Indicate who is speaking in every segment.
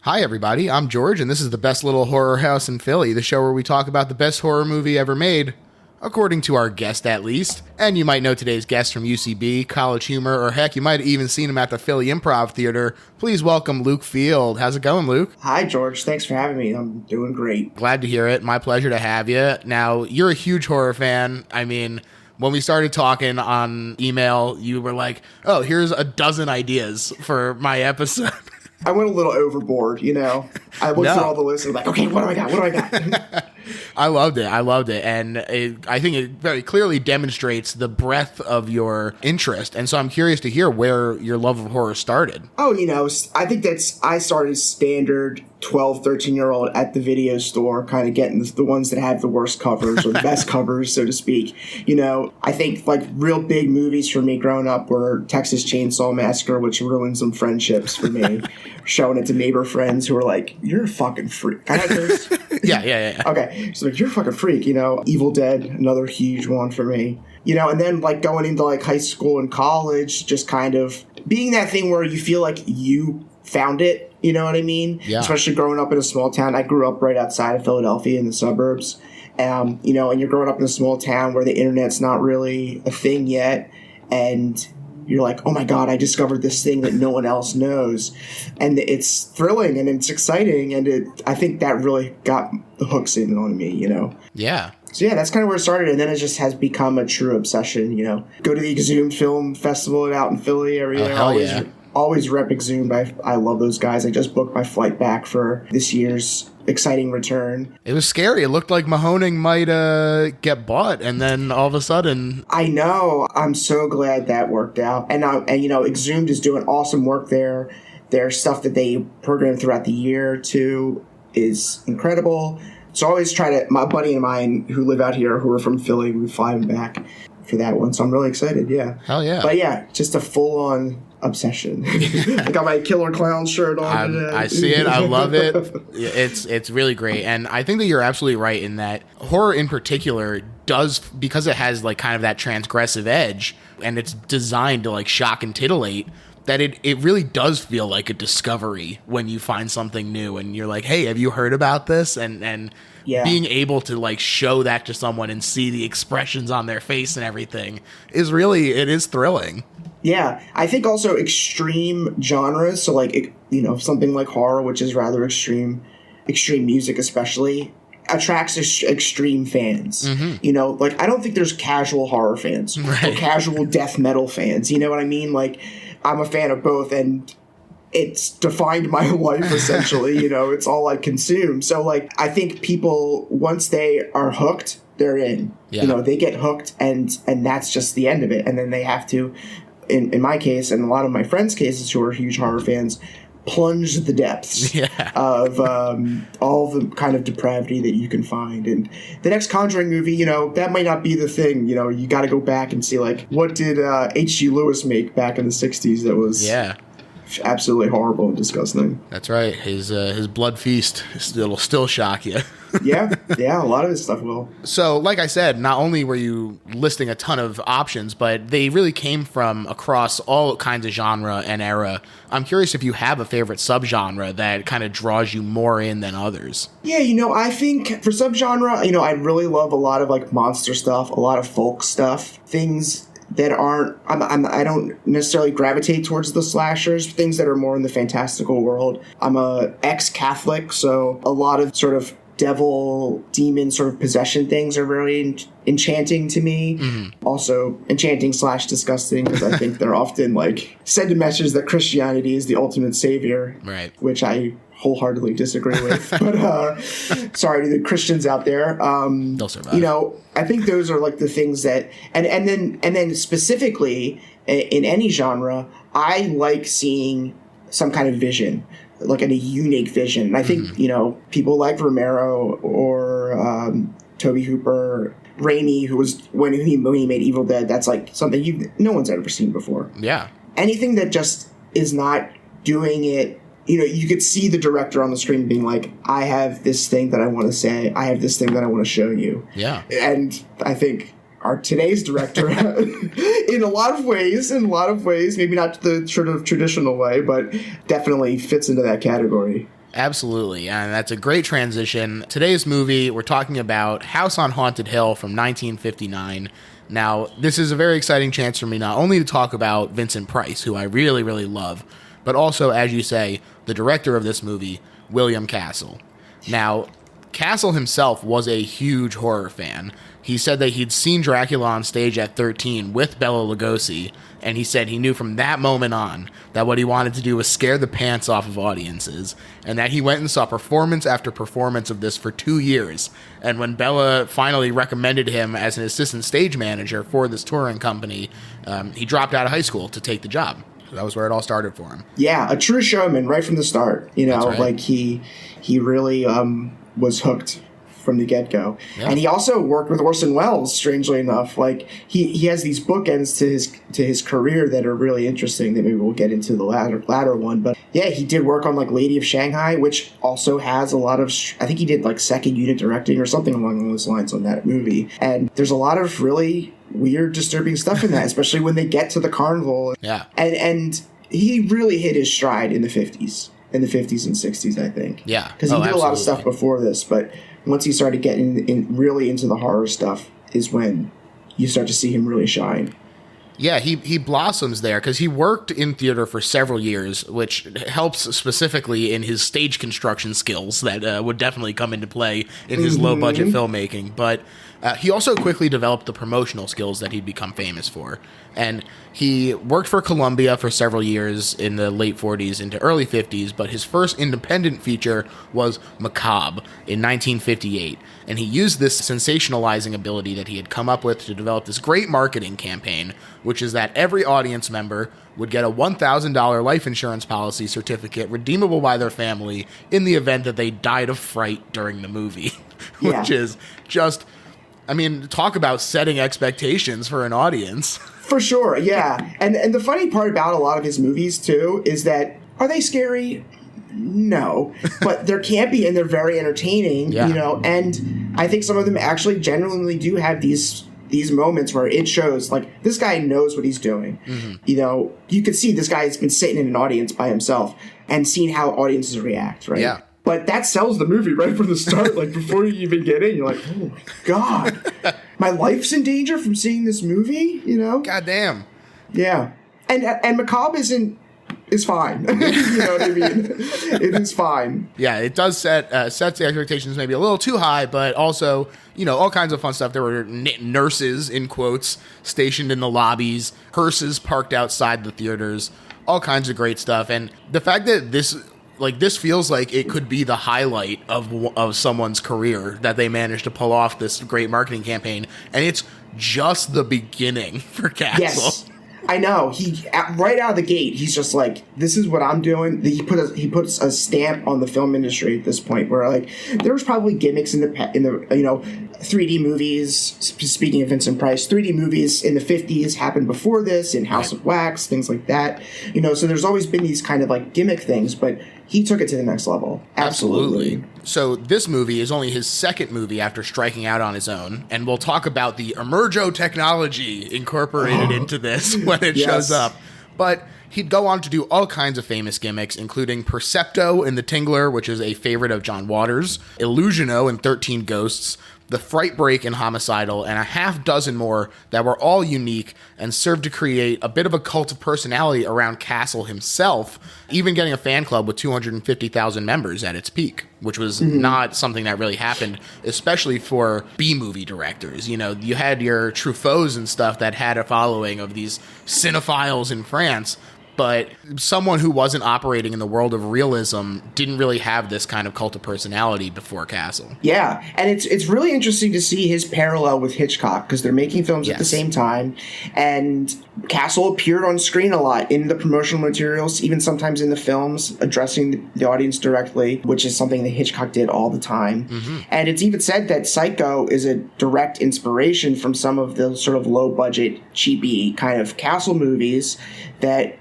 Speaker 1: Hi, everybody. I'm George, and this is the best little horror house in Philly, the show where we talk about the best horror movie ever made, according to our guest, at least. And you might know today's guest from UCB, College Humor, or heck, you might have even seen him at the Philly Improv Theater. Please welcome Luke Field. How's it going, Luke?
Speaker 2: Hi, George. Thanks for having me. I'm doing great.
Speaker 1: Glad to hear it. My pleasure to have you. Now, you're a huge horror fan. I mean, when we started talking on email, you were like, oh, here's a dozen ideas for my episode.
Speaker 2: I went a little overboard, you know. I looked through all the lists and was like, okay, what do I got? What do I got?
Speaker 1: I loved it. And I think it very clearly demonstrates the breadth of your interest. And so I'm curious to hear where your love of horror started.
Speaker 2: Oh, you know, I think I started standard 12, 13-year-old at the video store, kind of getting the ones that have the worst covers or the best covers, so to speak. You know, I think like real big movies for me growing up were Texas Chainsaw Massacre, which ruined some friendships for me. Showing it to neighbor friends who were like, you're a fucking freak. Can I curse?
Speaker 1: Yeah.
Speaker 2: Okay, so like, you're a fucking freak, you know. Evil Dead, another huge one for me. You know, and then like going into like high school and college, just kind of being that thing where you feel like you found it. You know what I mean?
Speaker 1: Yeah.
Speaker 2: Especially growing up in a small town. I grew up right outside of Philadelphia in the suburbs. You know, and you're growing up in a small town where the internet's not really a thing yet. And you're like, oh my God, I discovered this thing that no one else knows. And it's thrilling and it's exciting. And I think that really got the hooks in on me, you know?
Speaker 1: Yeah.
Speaker 2: So yeah, that's kind of where it started. And then it just has become a true obsession, you know? Go to the Exhumed Film Festival out in Philly every year. Always rep Exhumed. I love those guys. I just booked my flight back for this year's exciting return.
Speaker 1: It was scary. It looked like Mahoning might get bought, and then all of a sudden...
Speaker 2: I know. I'm so glad that worked out. And you know, Exhumed is doing awesome work there. Their stuff that they program throughout the year, too, is incredible. So I always try to... My buddy and mine who live out here, who are from Philly, we fly them back for that one. So I'm really excited, yeah.
Speaker 1: Hell yeah.
Speaker 2: But yeah, just a full-on obsession. I got my Killer Clown shirt on today.
Speaker 1: I see it. I love it. It's really great. And I think that you're absolutely right in that horror in particular does, because it has like kind of that transgressive edge and it's designed to like shock and titillate, that it really does feel like a discovery when you find something new and you're like, hey, have you heard about this? And yeah. Being able to like show that to someone and see the expressions on their face and everything is really, it is thrilling.
Speaker 2: Yeah, I think also extreme genres, so like, you know, something like horror, which is rather extreme music especially, attracts extreme fans. Mm-hmm. You know, like I don't think there's casual horror fans or casual death metal fans. You know what I mean? Like I'm a fan of both, and it's defined my life essentially. You know, it's all I consume. So like I think people, once they are hooked, they're in. Yeah. You know, they get hooked, and that's just the end of it. And then they have to, in my case, and a lot of my friends' cases who are huge horror fans, plunge the depths of all the kind of depravity that you can find. And the next Conjuring movie, you know, that might not be the thing. You know, you got to go back and see, like, what did H.G. Lewis make back in the 60s that was absolutely horrible and disgusting.
Speaker 1: That's right. His blood feast, it'll still shock you.
Speaker 2: yeah, a lot of his stuff will.
Speaker 1: So, like I said, not only were you listing a ton of options, but they really came from across all kinds of genre and era. I'm curious if you have a favorite subgenre that kind of draws you more in than others.
Speaker 2: Yeah, you know, I think for subgenre, you know, I really love a lot of like monster stuff, a lot of folk stuff, things that aren't, I don't necessarily gravitate towards the slashers, things that are more in the fantastical world. I'm a ex-Catholic, so a lot of sort of devil, demon sort of possession things are very enchanting to me. Mm-hmm. Also enchanting / disgusting, because I think they're often like send a message that Christianity is the ultimate savior,
Speaker 1: right? Which
Speaker 2: I wholeheartly disagree with. But sorry to the Christians out there.
Speaker 1: They'll survive.
Speaker 2: You know, I think those are like the things that, and then specifically in any genre, I like seeing some kind of vision, like a unique vision. And I think, you know, people like Romero or Tobe Hooper, Raimi, who was when he made Evil Dead, that's like something no one's ever seen before.
Speaker 1: Yeah.
Speaker 2: Anything that just is not doing it, you know, you could see the director on the screen being like, I have this thing that I want to say. I have this thing that I want to show you.
Speaker 1: Yeah.
Speaker 2: And I think our today's director, in a lot of ways, maybe not the sort of traditional way, but definitely fits into that category.
Speaker 1: Absolutely, and that's a great transition. Today's movie, we're talking about House on Haunted Hill from 1959. Now, this is a very exciting chance for me not only to talk about Vincent Price, who I really, really love, but also, as you say, the director of this movie, William Castle. Now, Castle himself was a huge horror fan. He said that he'd seen Dracula on stage at 13 with Bela Lugosi, and he said he knew from that moment on that what he wanted to do was scare the pants off of audiences, and that he went and saw performance after performance of this for 2 years. And when Bela finally recommended him as an assistant stage manager for this touring company, he dropped out of high school to take the job. That was where it all started for him.
Speaker 2: Yeah, a true showman right from the start. You know,
Speaker 1: That's right.
Speaker 2: like he really was hooked from the get-go. Yeah. And he also worked with Orson Welles, strangely enough. Like he has these bookends to his career that are really interesting that maybe we'll get into the latter one. But yeah, he did work on like Lady of Shanghai, which also has a lot of, I think he did like second unit directing or something along those lines on that movie. And there's a lot of really weird, disturbing stuff in that, especially when they get to the carnival.
Speaker 1: Yeah.
Speaker 2: And he really hit his stride in the 50s. In the 50s and 60s, I think.
Speaker 1: Yeah.
Speaker 2: Because he did a lot of stuff before this, but once he started getting really into the horror stuff is when you start to see him really shine.
Speaker 1: Yeah, he blossoms there because he worked in theater for several years, which helps specifically in his stage construction skills that would definitely come into play in his low-budget filmmaking. But he also quickly developed the promotional skills that he'd become famous for. And he worked for Columbia for several years in the late 40s into early 50s, but his first independent feature was Macabre in 1958. And he used this sensationalizing ability that he had come up with to develop this great marketing campaign, which is that every audience member would get a $1,000 life insurance policy certificate redeemable by their family in the event that they died of fright during the movie, which is just... I mean, talk about setting expectations for an audience.
Speaker 2: For sure, yeah. And the funny part about a lot of his movies, too, is that, are they scary? No. But they're campy and they're very entertaining, you know, and I think some of them actually genuinely do have these moments where it shows, like, this guy knows what he's doing. Mm-hmm. You know, you could see this guy has been sitting in an audience by himself and seeing how audiences react, right?
Speaker 1: Yeah.
Speaker 2: But that sells the movie right from the start. Like, before you even get in, you're like, oh, my God. My life's in danger from seeing this movie, you know?
Speaker 1: Goddamn.
Speaker 2: Yeah. And Macabre is fine. You know what I mean? It is fine.
Speaker 1: Yeah, it does sets the expectations maybe a little too high, but also, you know, all kinds of fun stuff. There were nurses, in quotes, stationed in the lobbies, hearses parked outside the theaters, all kinds of great stuff. And the fact that this feels like it could be the highlight of someone's career, that they managed to pull off this great marketing campaign, and it's just the beginning for Castle.
Speaker 2: Yes, I know. He right out of the gate, he's just like, "This is what I'm doing." He puts a stamp on the film industry at this point, where like there was probably gimmicks in the you know 3D movies. Speaking of Vincent Price, 3D movies in the 50s happened before this in House of Wax, things like that. You know, so there's always been these kind of like gimmick things, but he took it to the next level. Absolutely.
Speaker 1: So this movie is only his second movie after striking out on his own, and we'll talk about the Emergo technology incorporated into this when it shows up. But he'd go on to do all kinds of famous gimmicks, including Percepto in The Tingler, which is a favorite of John Waters, Illusiono in 13 Ghosts, The Fright Break in Homicidal, and a half dozen more that were all unique and served to create a bit of a cult of personality around Castle himself, even getting a fan club with 250,000 members at its peak, which was not something that really happened, especially for B-movie directors. You know, you had your Truffauts and stuff that had a following of these cinephiles in France, but someone who wasn't operating in the world of realism didn't really have this kind of cult of personality before Castle.
Speaker 2: Yeah, and it's really interesting to see his parallel with Hitchcock, because they're making films at the same time, and Castle appeared on screen a lot in the promotional materials, even sometimes in the films, addressing the audience directly, which is something that Hitchcock did all the time. Mm-hmm. And it's even said that Psycho is a direct inspiration from some of the sort of low-budget, cheapy kind of Castle movies that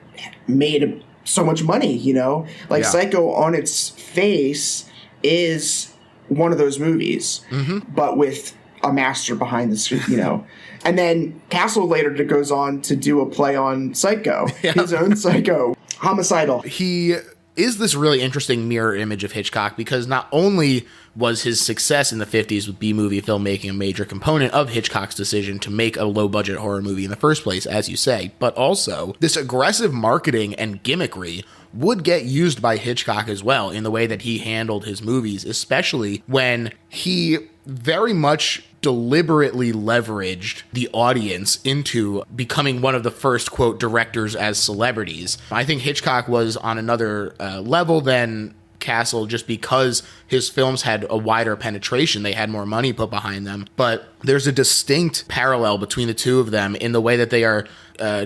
Speaker 2: made so much money, you know? Like, Psycho on its face is one of those movies, but with a master behind the screen, you know? And then Castle later goes on to do a play on Psycho, his own Psycho, Homicidal.
Speaker 1: He is this really interesting mirror image of Hitchcock, because not only was his success in the 50s with B-movie filmmaking a major component of Hitchcock's decision to make a low-budget horror movie in the first place, as you say, but also this aggressive marketing and gimmickry would get used by Hitchcock as well in the way that he handled his movies, especially when he very much deliberately leveraged the audience into becoming one of the first, quote, directors as celebrities. I think Hitchcock was on another level than Castle just because his films had a wider penetration. They had more money put behind them. But there's a distinct parallel between the two of them in the way that they are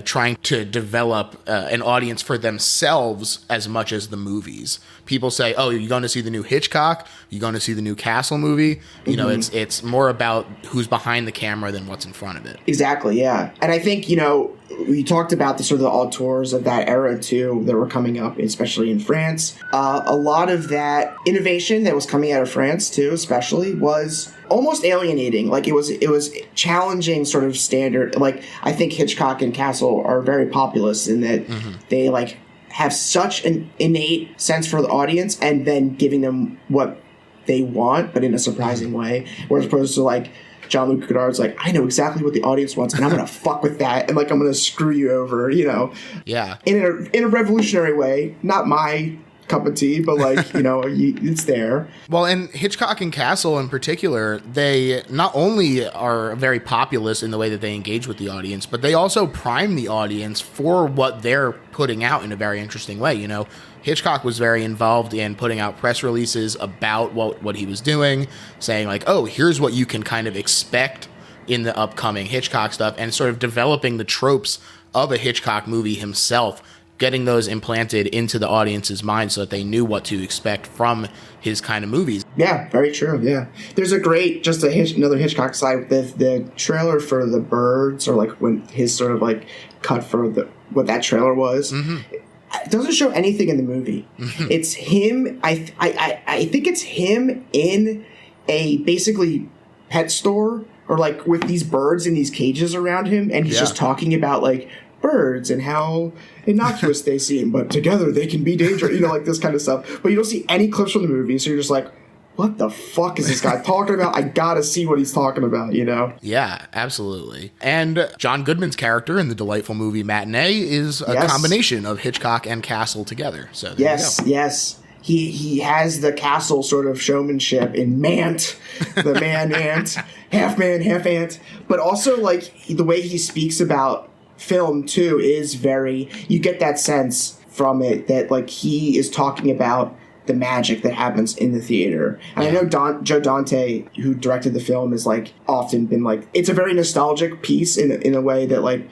Speaker 1: trying to develop an audience for themselves as much as the movies. People say, oh, you're going to see the new Hitchcock? You're going to see the new Castle movie? You know, it's more about who's behind the camera than what's in front of it.
Speaker 2: Exactly, yeah. And I think, you know, we talked about the sort of the auteurs of that era, too, that were coming up, especially in France. A lot of that innovation that was coming out of France, too, especially, was almost alienating. Like, it was challenging sort of standard. Like, I think Hitchcock and Castle are very populist in that they, like, have such an innate sense for the audience and then giving them what they want, but in a surprising way. Whereas opposed to, like, Jean-Luc Godard's like, I know exactly what the audience wants, and I'm going to fuck with that, and, like, I'm going to screw you over, you know?
Speaker 1: Yeah.
Speaker 2: In a revolutionary way. Not my cup of tea, but, like, you know, it's there.
Speaker 1: Well, and Hitchcock and Castle in particular, they not only are very populist in the way that they engage with the audience, but they also prime the audience for what they're putting out in a very interesting way. You know, Hitchcock was very involved in putting out press releases about what he was doing, saying like, oh, here's what you can kind of expect in the upcoming Hitchcock stuff, and sort of developing the tropes of a Hitchcock movie himself, getting those implanted into the audience's mind so that they knew what to expect from his kind of movies.
Speaker 2: Yeah, very true, yeah. There's a great, just another Hitchcock side, the trailer for The Birds, or like when his sort of like cut for what that trailer was. It doesn't show anything in the movie. It's him, I think it's him in a basically pet store, or like with these birds in these cages around him, and he's just talking about like birds and how innocuous they seem, but together they can be dangerous, you know, like this kind of stuff. But you don't see any clips from the movie, so you're just like, what the fuck is this guy talking about? I gotta see what he's talking about, you know?
Speaker 1: Yeah, absolutely. And John Goodman's character in the delightful movie Matinee is a combination of Hitchcock and Castle together. So there you go.
Speaker 2: Yes. He has the Castle sort of showmanship in Mant, the man-ant, half-man, half-ant. But also, like, the way he speaks about film, too, is very... You get that sense from it that, like, he is talking about the magic that happens in the theater. And I know Joe Dante, who directed the film, has, like, often been, like... It's a very nostalgic piece in a way that, like...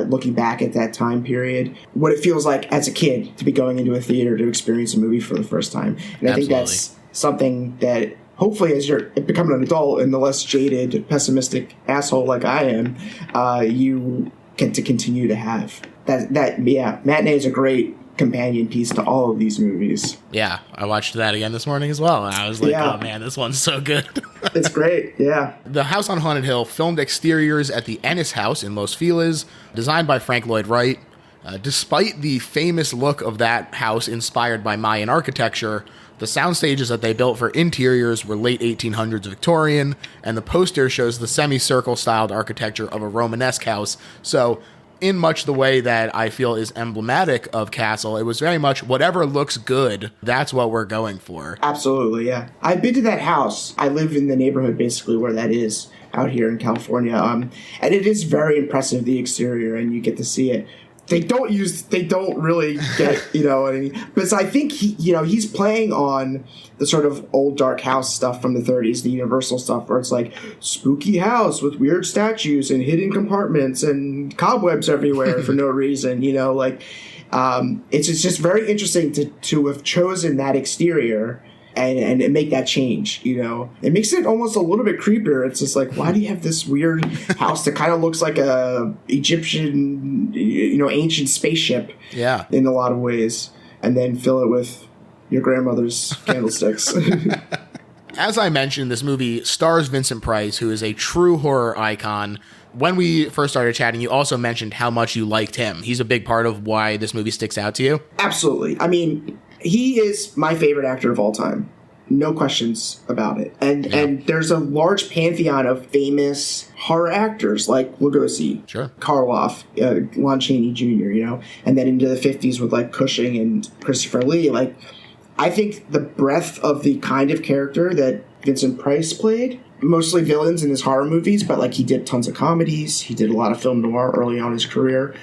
Speaker 2: looking back at that time period, what it feels like as a kid to be going into a theater to experience a movie for the first time. And I think that's something that hopefully as you're becoming an adult and the less jaded, pessimistic asshole like I am, you get to continue to have. Matinee is a great companion piece to all of these movies.
Speaker 1: Yeah, I watched that again this morning as well, and I was like, oh man, this one's so good.
Speaker 2: It's great, yeah.
Speaker 1: The House on Haunted Hill filmed exteriors at the Ennis House in Los Feliz, designed by Frank Lloyd Wright. Despite the famous look of that house inspired by Mayan architecture, the sound stages that they built for interiors were late 1800s Victorian, and the poster shows the semicircle styled architecture of a Romanesque house. So in much the way that I feel is emblematic of Castle, it was very much whatever looks good, that's what we're going for.
Speaker 2: Absolutely, yeah. I've been to that house. I live in the neighborhood basically where that is out here in California. And it is very impressive, the exterior, and you get to see it. They don't really get, you know what I mean? But I think he's playing on the sort of old dark house stuff from the 30s, the Universal stuff, where it's like spooky house with weird statues and hidden compartments and cobwebs everywhere for no reason, you know, like it's just very interesting to have chosen that exterior and make that change, you know. It makes it almost a little bit creepier. It's just like, why do you have this weird house that kind of looks like a Egyptian, you know, ancient spaceship in a lot of ways, and then fill it with your grandmother's candlesticks.
Speaker 1: As I mentioned, this movie stars Vincent Price, who is a true horror icon. When we first started chatting, you also mentioned how much you liked him. He's a big part of why this movie sticks out to you.
Speaker 2: Absolutely. I mean, He is my favorite actor of all time. No questions about it. And there's a large pantheon of famous horror actors like Lugosi,
Speaker 1: Sure.
Speaker 2: Karloff, Lon Chaney Jr., you know, and then into the 50s with like Cushing and Christopher Lee. Like, I think the breadth of the kind of character that Vincent Price played, mostly villains in his horror movies, but like he did tons of comedies. He did a lot of film noir early on in his career.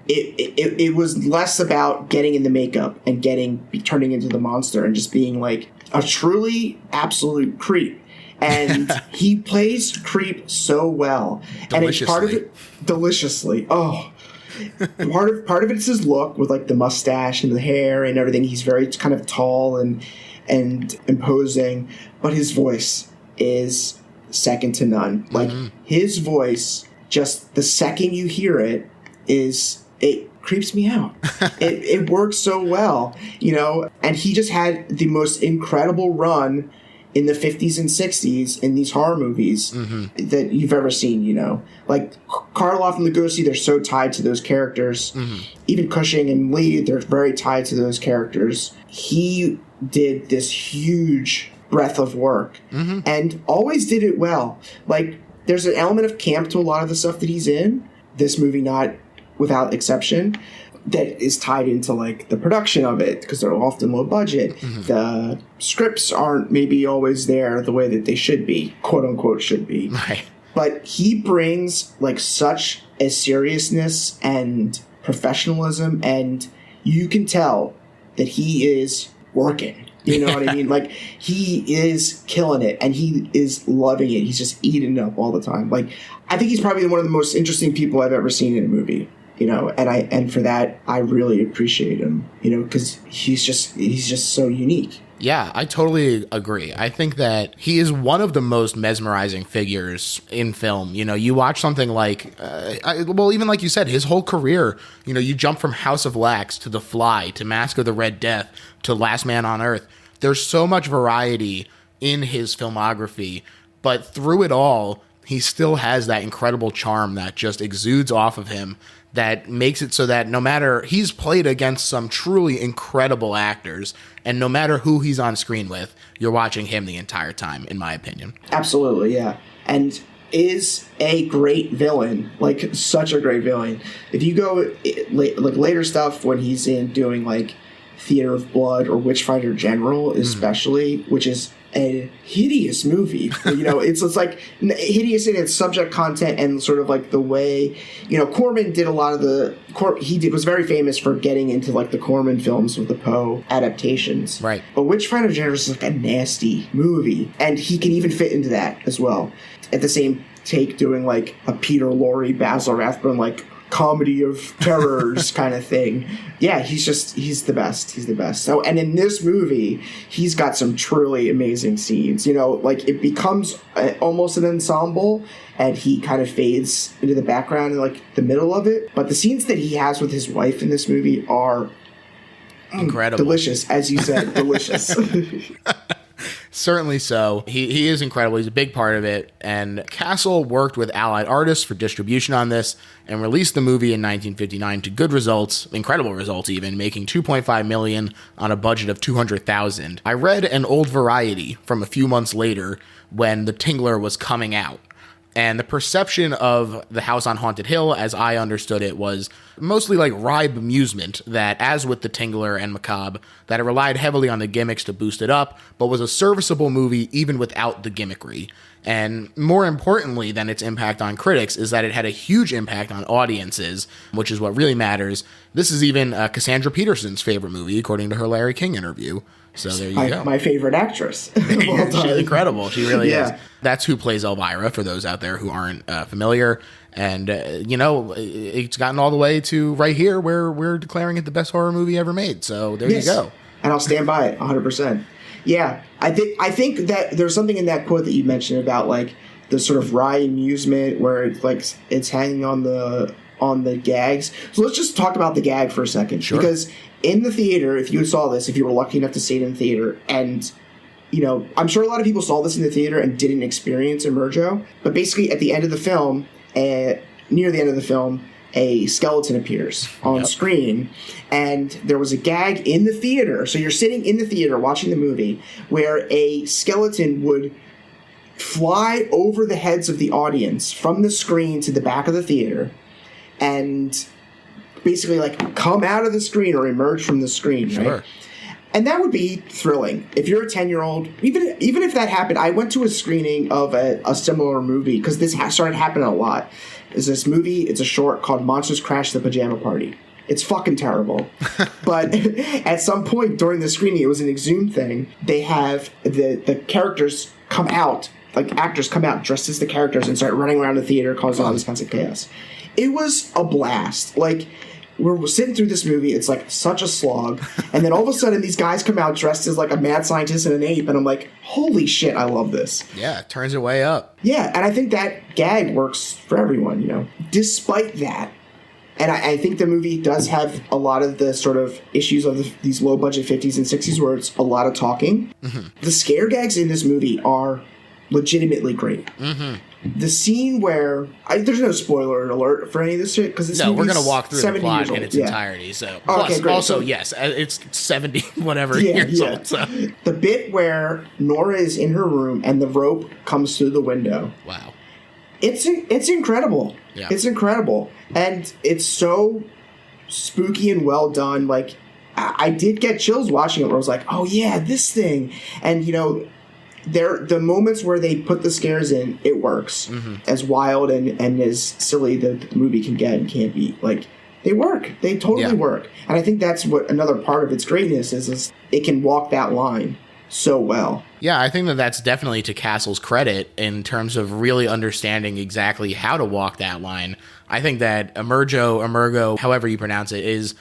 Speaker 2: It was less about getting in the makeup and turning into the monster and just being like a truly absolute creep. And he plays creep so well. And it's part of it deliciously. Oh, part of it's his look with like the mustache and the hair and everything. He's very kind of tall and imposing, but his voice is second to none. Like his voice, just the second you hear it, it creeps me out. It works so well, you know, and he just had the most incredible run in the 50s and 60s in these horror movies that you've ever seen, you know. Like Karloff and Lugosi, they're so tied to those characters. Even Cushing and Lee, they're very tied to those characters. He did this huge breadth of work and always did it well. Like, there's an element of camp to a lot of the stuff that he's in. This movie, not without exception, that is tied into like the production of it because they're often low budget. The scripts aren't maybe always there the way that they should be, quote unquote should be.
Speaker 1: Right.
Speaker 2: But he brings like such a seriousness and professionalism, and you can tell that he is working. You know what I mean? Like, he is killing it, and he is loving it. He's just eating it up all the time. Like, I think he's probably one of the most interesting people I've ever seen in a movie. You know, and for that, I really appreciate him. You know, because he's just so unique.
Speaker 1: Yeah, I totally agree. I think that he is one of the most mesmerizing figures in film. You know, you watch something like, even like you said, his whole career, you know, you jump from House of Wax to The Fly to Mask of the Red Death to Last Man on Earth. There's so much variety in his filmography, but through it all, he still has that incredible charm that just exudes off of him that makes it so that no matter, he's played against some truly incredible actors, and no matter who he's on screen with, you're watching him the entire time, in my opinion.
Speaker 2: Absolutely, yeah. And is a great villain, like such a great villain. If you go like later stuff when he's in doing like Theater of Blood or Witchfinder General especially, which is a hideous movie. You know, it's like hideous in its subject content and sort of like the way, you know, Corman did a lot of was very famous for getting into like the Corman films with the Poe adaptations.
Speaker 1: Right.
Speaker 2: But Witchfinder General is like a nasty movie, and he can even fit into that as well. At the same take, doing like a Peter Lorre, Basil Rathbone, like comedy of terrors kind of thing. Yeah, he's the best. He's the best. So, and in this movie, he's got some truly amazing scenes. You know, like it becomes almost an ensemble, and he kind of fades into the background in like the middle of it. But the scenes that he has with his wife in this movie are
Speaker 1: incredible,
Speaker 2: delicious, as you said, delicious.
Speaker 1: Certainly so. He is incredible. He's a big part of it. And Castle worked with Allied artists for distribution on this and released the movie in 1959 to good results, incredible results even, making $2.5 million on a budget of $200,000. I read an old Variety from a few months later when The Tingler was coming out. And the perception of The House on Haunted Hill, as I understood it, was mostly like wry amusement that, as with The Tingler and Macabre, that it relied heavily on the gimmicks to boost it up, but was a serviceable movie even without the gimmickry. And more importantly than its impact on critics is that it had a huge impact on audiences, which is what really matters. This is even Cassandra Peterson's favorite movie, according to her Larry King interview. So there you go.
Speaker 2: My favorite actress.
Speaker 1: She's incredible. She really is. That's who plays Elvira, for those out there who aren't familiar. And, you know, it's gotten all the way to right here where we're declaring it the best horror movie ever made. So there you go.
Speaker 2: And I'll stand by it 100%. Yeah. I think that there's something in that quote that you mentioned about, like, the sort of wry amusement where it's, like, it's hanging on the gags. So let's just talk about the gag for a second.
Speaker 1: Sure.
Speaker 2: Because in the theater, if you saw this, if you were lucky enough to see it in the theater, and, you know, I'm sure a lot of people saw this in the theater and didn't experience Emerjo, but basically at the end of the film, near the end of the film, a skeleton appears on screen, and there was a gag in the theater. So you're sitting in the theater watching the movie where a skeleton would fly over the heads of the audience from the screen to the back of the theater and basically like come out of the screen or emerge from the screen.
Speaker 1: Sure.
Speaker 2: Right? And that would be thrilling. If you're a 10-year-old, even if that happened, I went to a screening of a similar movie because this started happening a lot. Is this movie, it's a short called Monsters Crash the Pajama Party. It's fucking terrible. But at some point during the screening, it was an exhumed thing. They have the characters come out, like actors come out dressed as the characters and start running around the theater causing all this kinds of chaos. It was a blast. Like, we're sitting through this movie, it's like such a slog, and then all of a sudden these guys come out dressed as like a mad scientist and an ape, and I'm like, holy shit, I love this.
Speaker 1: Yeah, it turns it way up.
Speaker 2: Yeah, and I think that gag works for everyone, you know. Despite that, and I think the movie does have a lot of the sort of issues of these low-budget 50s and 60s where it's a lot of talking. Mm-hmm. The scare gags in this movie are legitimately great. Mm-hmm. The scene where there's no spoiler alert for any of this shit because this
Speaker 1: we're gonna walk through the plot in its entirety. So, plus,
Speaker 2: great.
Speaker 1: Also, yes, it's 70 whatever years old. So.
Speaker 2: The bit where Nora is in her room and the rope comes through the window.
Speaker 1: Wow,
Speaker 2: it's incredible. Yeah. It's incredible, and it's so spooky and well done. Like, I did get chills watching it. Where I was like, oh yeah, this thing, and you know. The moments where they put the scares in, it works. Mm-hmm. As wild and as silly the movie can get and can't be. Like, they work. They totally work. And I think that's what another part of its greatness is it can walk that line so well.
Speaker 1: Yeah, I think that's definitely to Castle's credit in terms of really understanding exactly how to walk that line. I think that Emergo, however you pronounce it, is...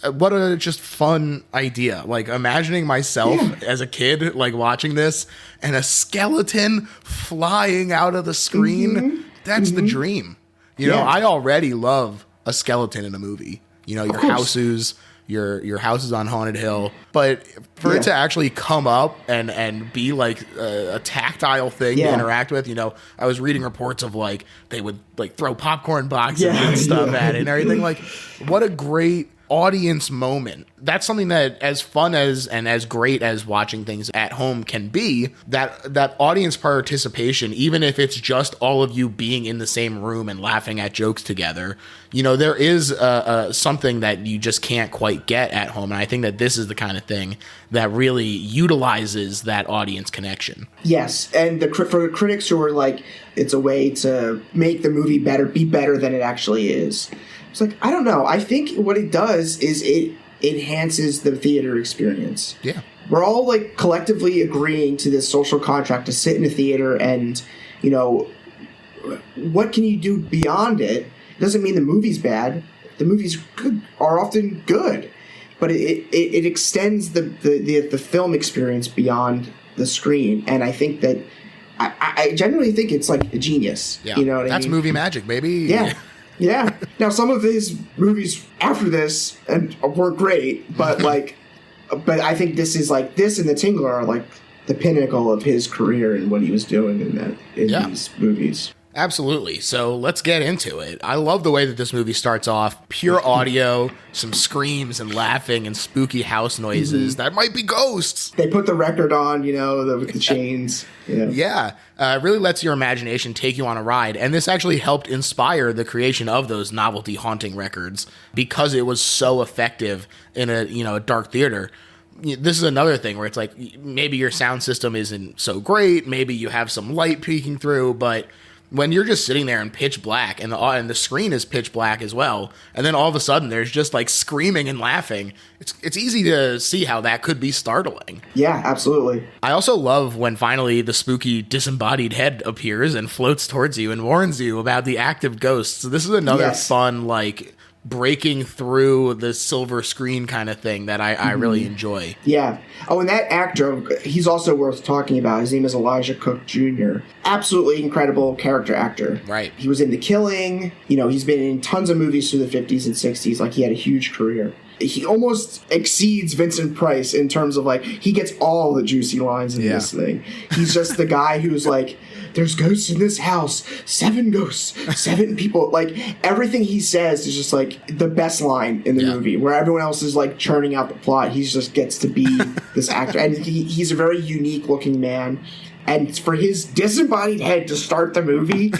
Speaker 1: what a just fun idea. Like, imagining myself as a kid, like, watching this and a skeleton flying out of the screen. That's the dream. You know, I already love a skeleton in a movie. You know, your house is on Haunted Hill. But for it to actually come up and be like a tactile thing to interact with, you know, I was reading reports of like they would like throw popcorn boxes and stuff at it and everything. Like, what a great audience moment. That's something that, as fun as and as great as watching things at home can be, that audience participation, even if it's just all of you being in the same room and laughing at jokes together, you know, there is something that you just can't quite get at home. And I think that this is the kind of thing that really utilizes that audience connection.
Speaker 2: Yes, and for the critics who are like, it's a way to make the movie better, be better than it actually is. It's like, I don't know. I think what it does is it enhances the theater experience. Yeah. We're all like collectively agreeing to this social contract to sit in a theater and, you know, what can you do beyond it? It doesn't mean the movie's bad. The movies are often good, but it extends the film experience beyond the screen. And I think that I genuinely think it's like a genius.
Speaker 1: Yeah.
Speaker 2: You know what I mean?
Speaker 1: That's movie magic, baby.
Speaker 2: Yeah. Yeah. Now, some of his movies after this weren't great, but but I think this is like this and The Tingler are like the pinnacle of his career and what he was doing in these movies.
Speaker 1: Absolutely. So let's get into it. I love the way that this movie starts off. Pure audio, some screams and laughing and spooky house noises. That might be ghosts.
Speaker 2: They put the record on, you know, with the chains.
Speaker 1: Yeah. It really lets your imagination take you on a ride. And this actually helped inspire the creation of those novelty haunting records because it was so effective in a dark theater. This is another thing where it's like maybe your sound system isn't so great. Maybe you have some light peeking through, but when you're just sitting there in pitch black and the screen is pitch black as well, and then all of a sudden there's just like screaming and laughing, it's easy to see how that could be startling.
Speaker 2: Yeah, absolutely.
Speaker 1: I also love when finally the spooky disembodied head appears and floats towards you and warns you about the active ghosts. So this is another fun, like, breaking through the silver screen kind of thing that I really enjoy.
Speaker 2: Yeah. Oh, and that actor, he's also worth talking about. His name is Elijah Cook Jr. Absolutely incredible character actor.
Speaker 1: Right.
Speaker 2: He was in The Killing. You know, he's been in tons of movies through the 50s and 60s. Like, he had a huge career. he almost exceeds Vincent Price in terms of like he gets all the juicy lines in this thing. He's just the guy who's like, there's ghosts in this house, 7 ghosts, 7 people. Like everything he says is just like the best line in the movie, where everyone else is like churning out the plot. He just gets to be this actor, and he's a very unique looking man. And for his disembodied head to start the movie,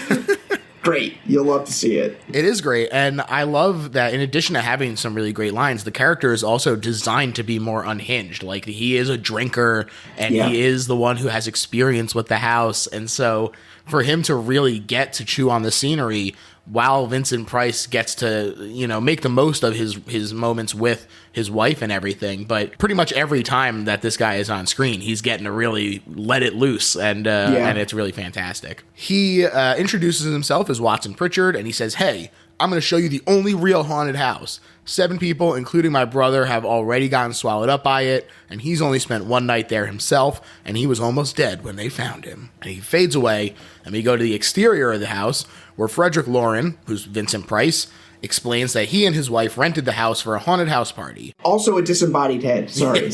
Speaker 2: great. You'll love to see it.
Speaker 1: It is great. And I love that in addition to having some really great lines, the character is also designed to be more unhinged. Like he is a drinker and he is the one who has experience with the house. And so for him to really get to chew on the scenery while Vincent Price gets to, you know, make the most of his moments with his wife and everything. But pretty much every time that this guy is on screen, he's getting to really let it loose. And it's really fantastic. He introduces himself as Watson Pritchard, and he says, hey, I'm going to show you the only real haunted house. 7 people, including my brother, have already gotten swallowed up by it, and he's only spent 1 night there himself, and he was almost dead when they found him. And he fades away, and we go to the exterior of the house, where Frederick Loren, who's Vincent Price, explains that he and his wife rented the house for a haunted house party.
Speaker 2: Also a disembodied head, sorry.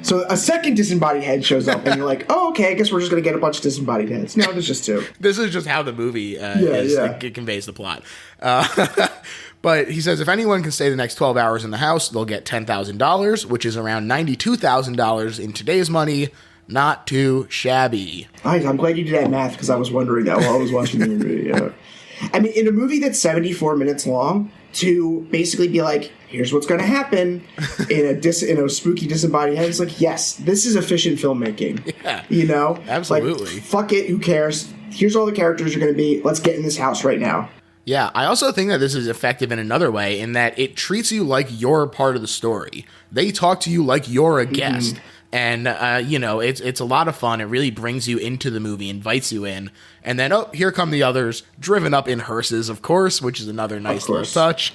Speaker 2: So a second disembodied head shows up, and you're like, oh, okay, I guess we're just going to get a bunch of disembodied heads. No, there's just 2.
Speaker 1: This is just how the movie it conveys the plot. But he says if anyone can stay the next 12 hours in the house, they'll get $10,000, which is around $92,000 in today's money. Not too shabby.
Speaker 2: I'm glad you did that math, because I was wondering that while I was watching the movie. Yeah. I mean, in a movie that's 74 minutes long, to basically be like, here's what's going to happen in a spooky disembodied head, it's like, yes, this is efficient filmmaking.
Speaker 1: Yeah,
Speaker 2: you know?
Speaker 1: Absolutely.
Speaker 2: Like, fuck it, who cares? Here's all the characters are going to be. Let's get in this house right now.
Speaker 1: Yeah, I also think that this is effective in another way, in that it treats you like you're part of the story. They talk to you like you're a guest. And, it's a lot of fun. It really brings you into the movie, invites you in. And then, here come the others, driven up in hearses, of course, which is another nice little touch.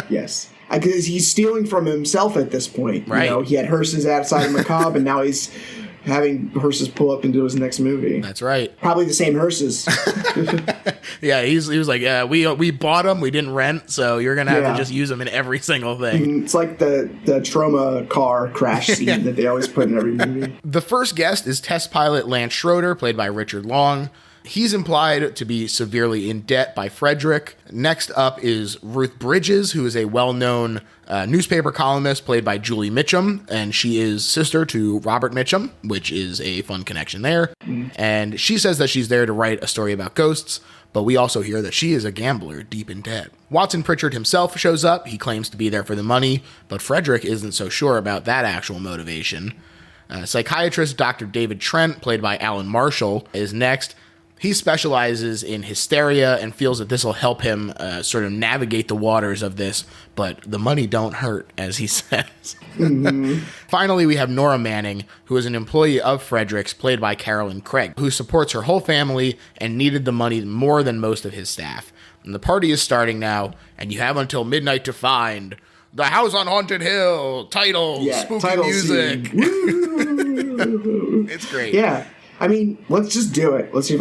Speaker 2: Yes. Because he's stealing from himself at this point.
Speaker 1: Right.
Speaker 2: You know, he had hearses outside of Macabre, and now he's having hearses pull up into his next movie.
Speaker 1: That's right.
Speaker 2: Probably the same hearses.
Speaker 1: Yeah, he was like, we bought them, we didn't rent, so you're going to have to just use them in every single thing.
Speaker 2: It's like the trauma car crash scene that they always put in every movie.
Speaker 1: The first guest is test pilot Lance Schroeder, played by Richard Long. He's implied to be severely in debt by Frederick. Next up is Ruth Bridges, who is a well-known newspaper columnist played by Julie Mitchum, and she is sister to Robert Mitchum, which is a fun connection there. And she says that she's there to write a story about ghosts, but we also hear that she is a gambler deep in debt. Watson Pritchard himself shows up. He claims to be there for the money, but Frederick isn't so sure about that actual motivation. Psychiatrist Dr. David Trent, played by Alan Marshall, is next. He specializes in hysteria and feels that this will help him sort of navigate the waters of this, but the money don't hurt, as he says. Finally, we have Nora Manning, who is an employee of Frederick's, played by Carolyn Craig, who supports her whole family and needed the money more than most of his staff. And the party is starting now, and you have until midnight to find The House on Haunted Hill, spooky
Speaker 2: title
Speaker 1: music. It's great.
Speaker 2: Yeah. I mean, let's just do it. Let's see,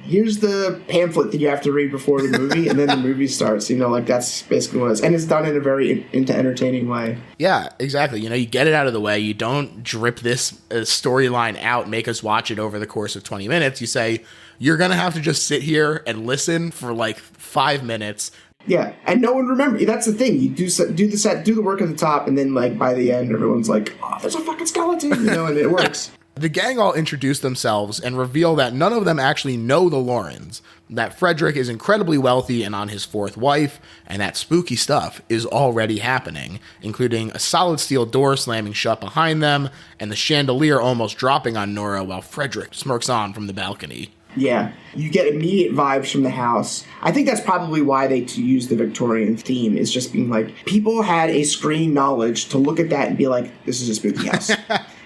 Speaker 2: here's the pamphlet that you have to read before the movie, and then the movie starts. You know, that's basically what it is. And it's done in a very entertaining way.
Speaker 1: Yeah, exactly. You know, you get it out of the way. You don't drip this storyline out, make us watch it over the course of 20 minutes. You say, you're going to have to just sit here and listen for 5 minutes.
Speaker 2: Yeah, and no one remembers. That's the thing. You do the work at the top, and then by the end, everyone's like, "Oh, there's a fucking skeleton," and it works.
Speaker 1: The gang all introduce themselves and reveal that none of them actually know the Lorens, that Frederick is incredibly wealthy and on his 4th wife, and that spooky stuff is already happening, including a solid steel door slamming shut behind them and the chandelier almost dropping on Nora while Frederick smirks on from the balcony.
Speaker 2: Yeah, you get immediate vibes from the house. I think that's probably why they use the Victorian theme, is just being people had a screen knowledge to look at that and be like, this is a spooky house.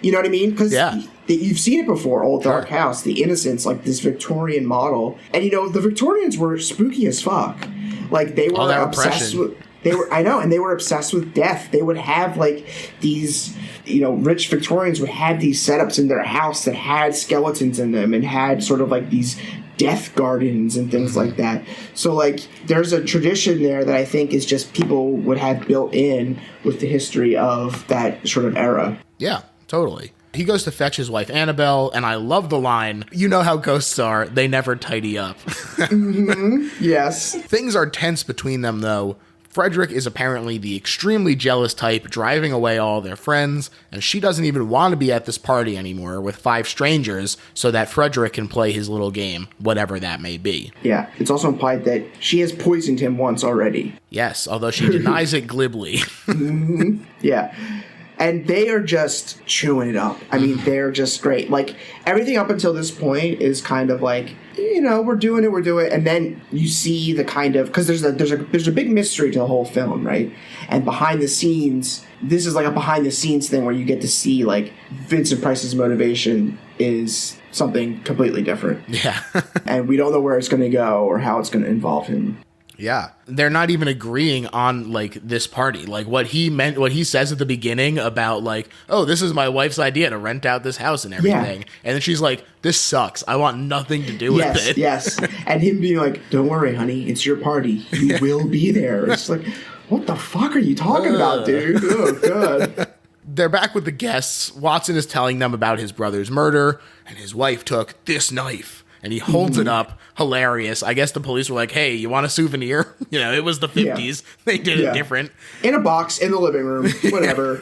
Speaker 2: You know what I mean? Because you've seen it before, Old Dark House, the Innocents, this Victorian model. And, the Victorians were spooky as fuck. They were obsessed with... and they were obsessed with death. They would have these, rich Victorians would have these setups in their house that had skeletons in them and had sort of these death gardens and things like that. So, like, there's a tradition there that I think is just people would have built in with the history of that sort of era.
Speaker 1: Yeah, totally. He goes to fetch his wife Annabelle, and I love the line, "You know how ghosts are, they never tidy up."
Speaker 2: Yes.
Speaker 1: Things are tense between them, though. Frederick is apparently the extremely jealous type, driving away all their friends, and she doesn't even want to be at this party anymore with 5 strangers so that Frederick can play his little game, whatever that may be.
Speaker 2: Yeah, it's also implied that she has poisoned him once already.
Speaker 1: Yes, although she denies it glibly.
Speaker 2: Yeah. And they are just chewing it up. I mean, they're just great. Like, everything up until this point is kind of like, you know, we're doing it. And then you see the kind of, because there's a big mystery to the whole film, right? And behind the scenes, this is like a behind the scenes thing where you get to see, like, Vincent Price's motivation is something completely different.
Speaker 1: Yeah.
Speaker 2: And we don't know where it's going to go or how it's going to involve him.
Speaker 1: Yeah. They're not even agreeing on, like, this party. Like, what he says at the beginning about, like, oh, this is my wife's idea to rent out this house and everything. Yeah. And then she's like, this sucks. I want nothing to do with it.
Speaker 2: Yes. And him being like, don't worry, honey. It's your party. You will be there. It's like, what the fuck are you talking about, dude? Oh, God.
Speaker 1: They're back with the guests. Watson is telling them about his brother's murder, and his wife took this knife. And he holds it up. Hilarious. I guess the police were like, hey, you want a souvenir? You know, it was the 50s. Yeah. They did it different.
Speaker 2: In a box, in the living room, whatever.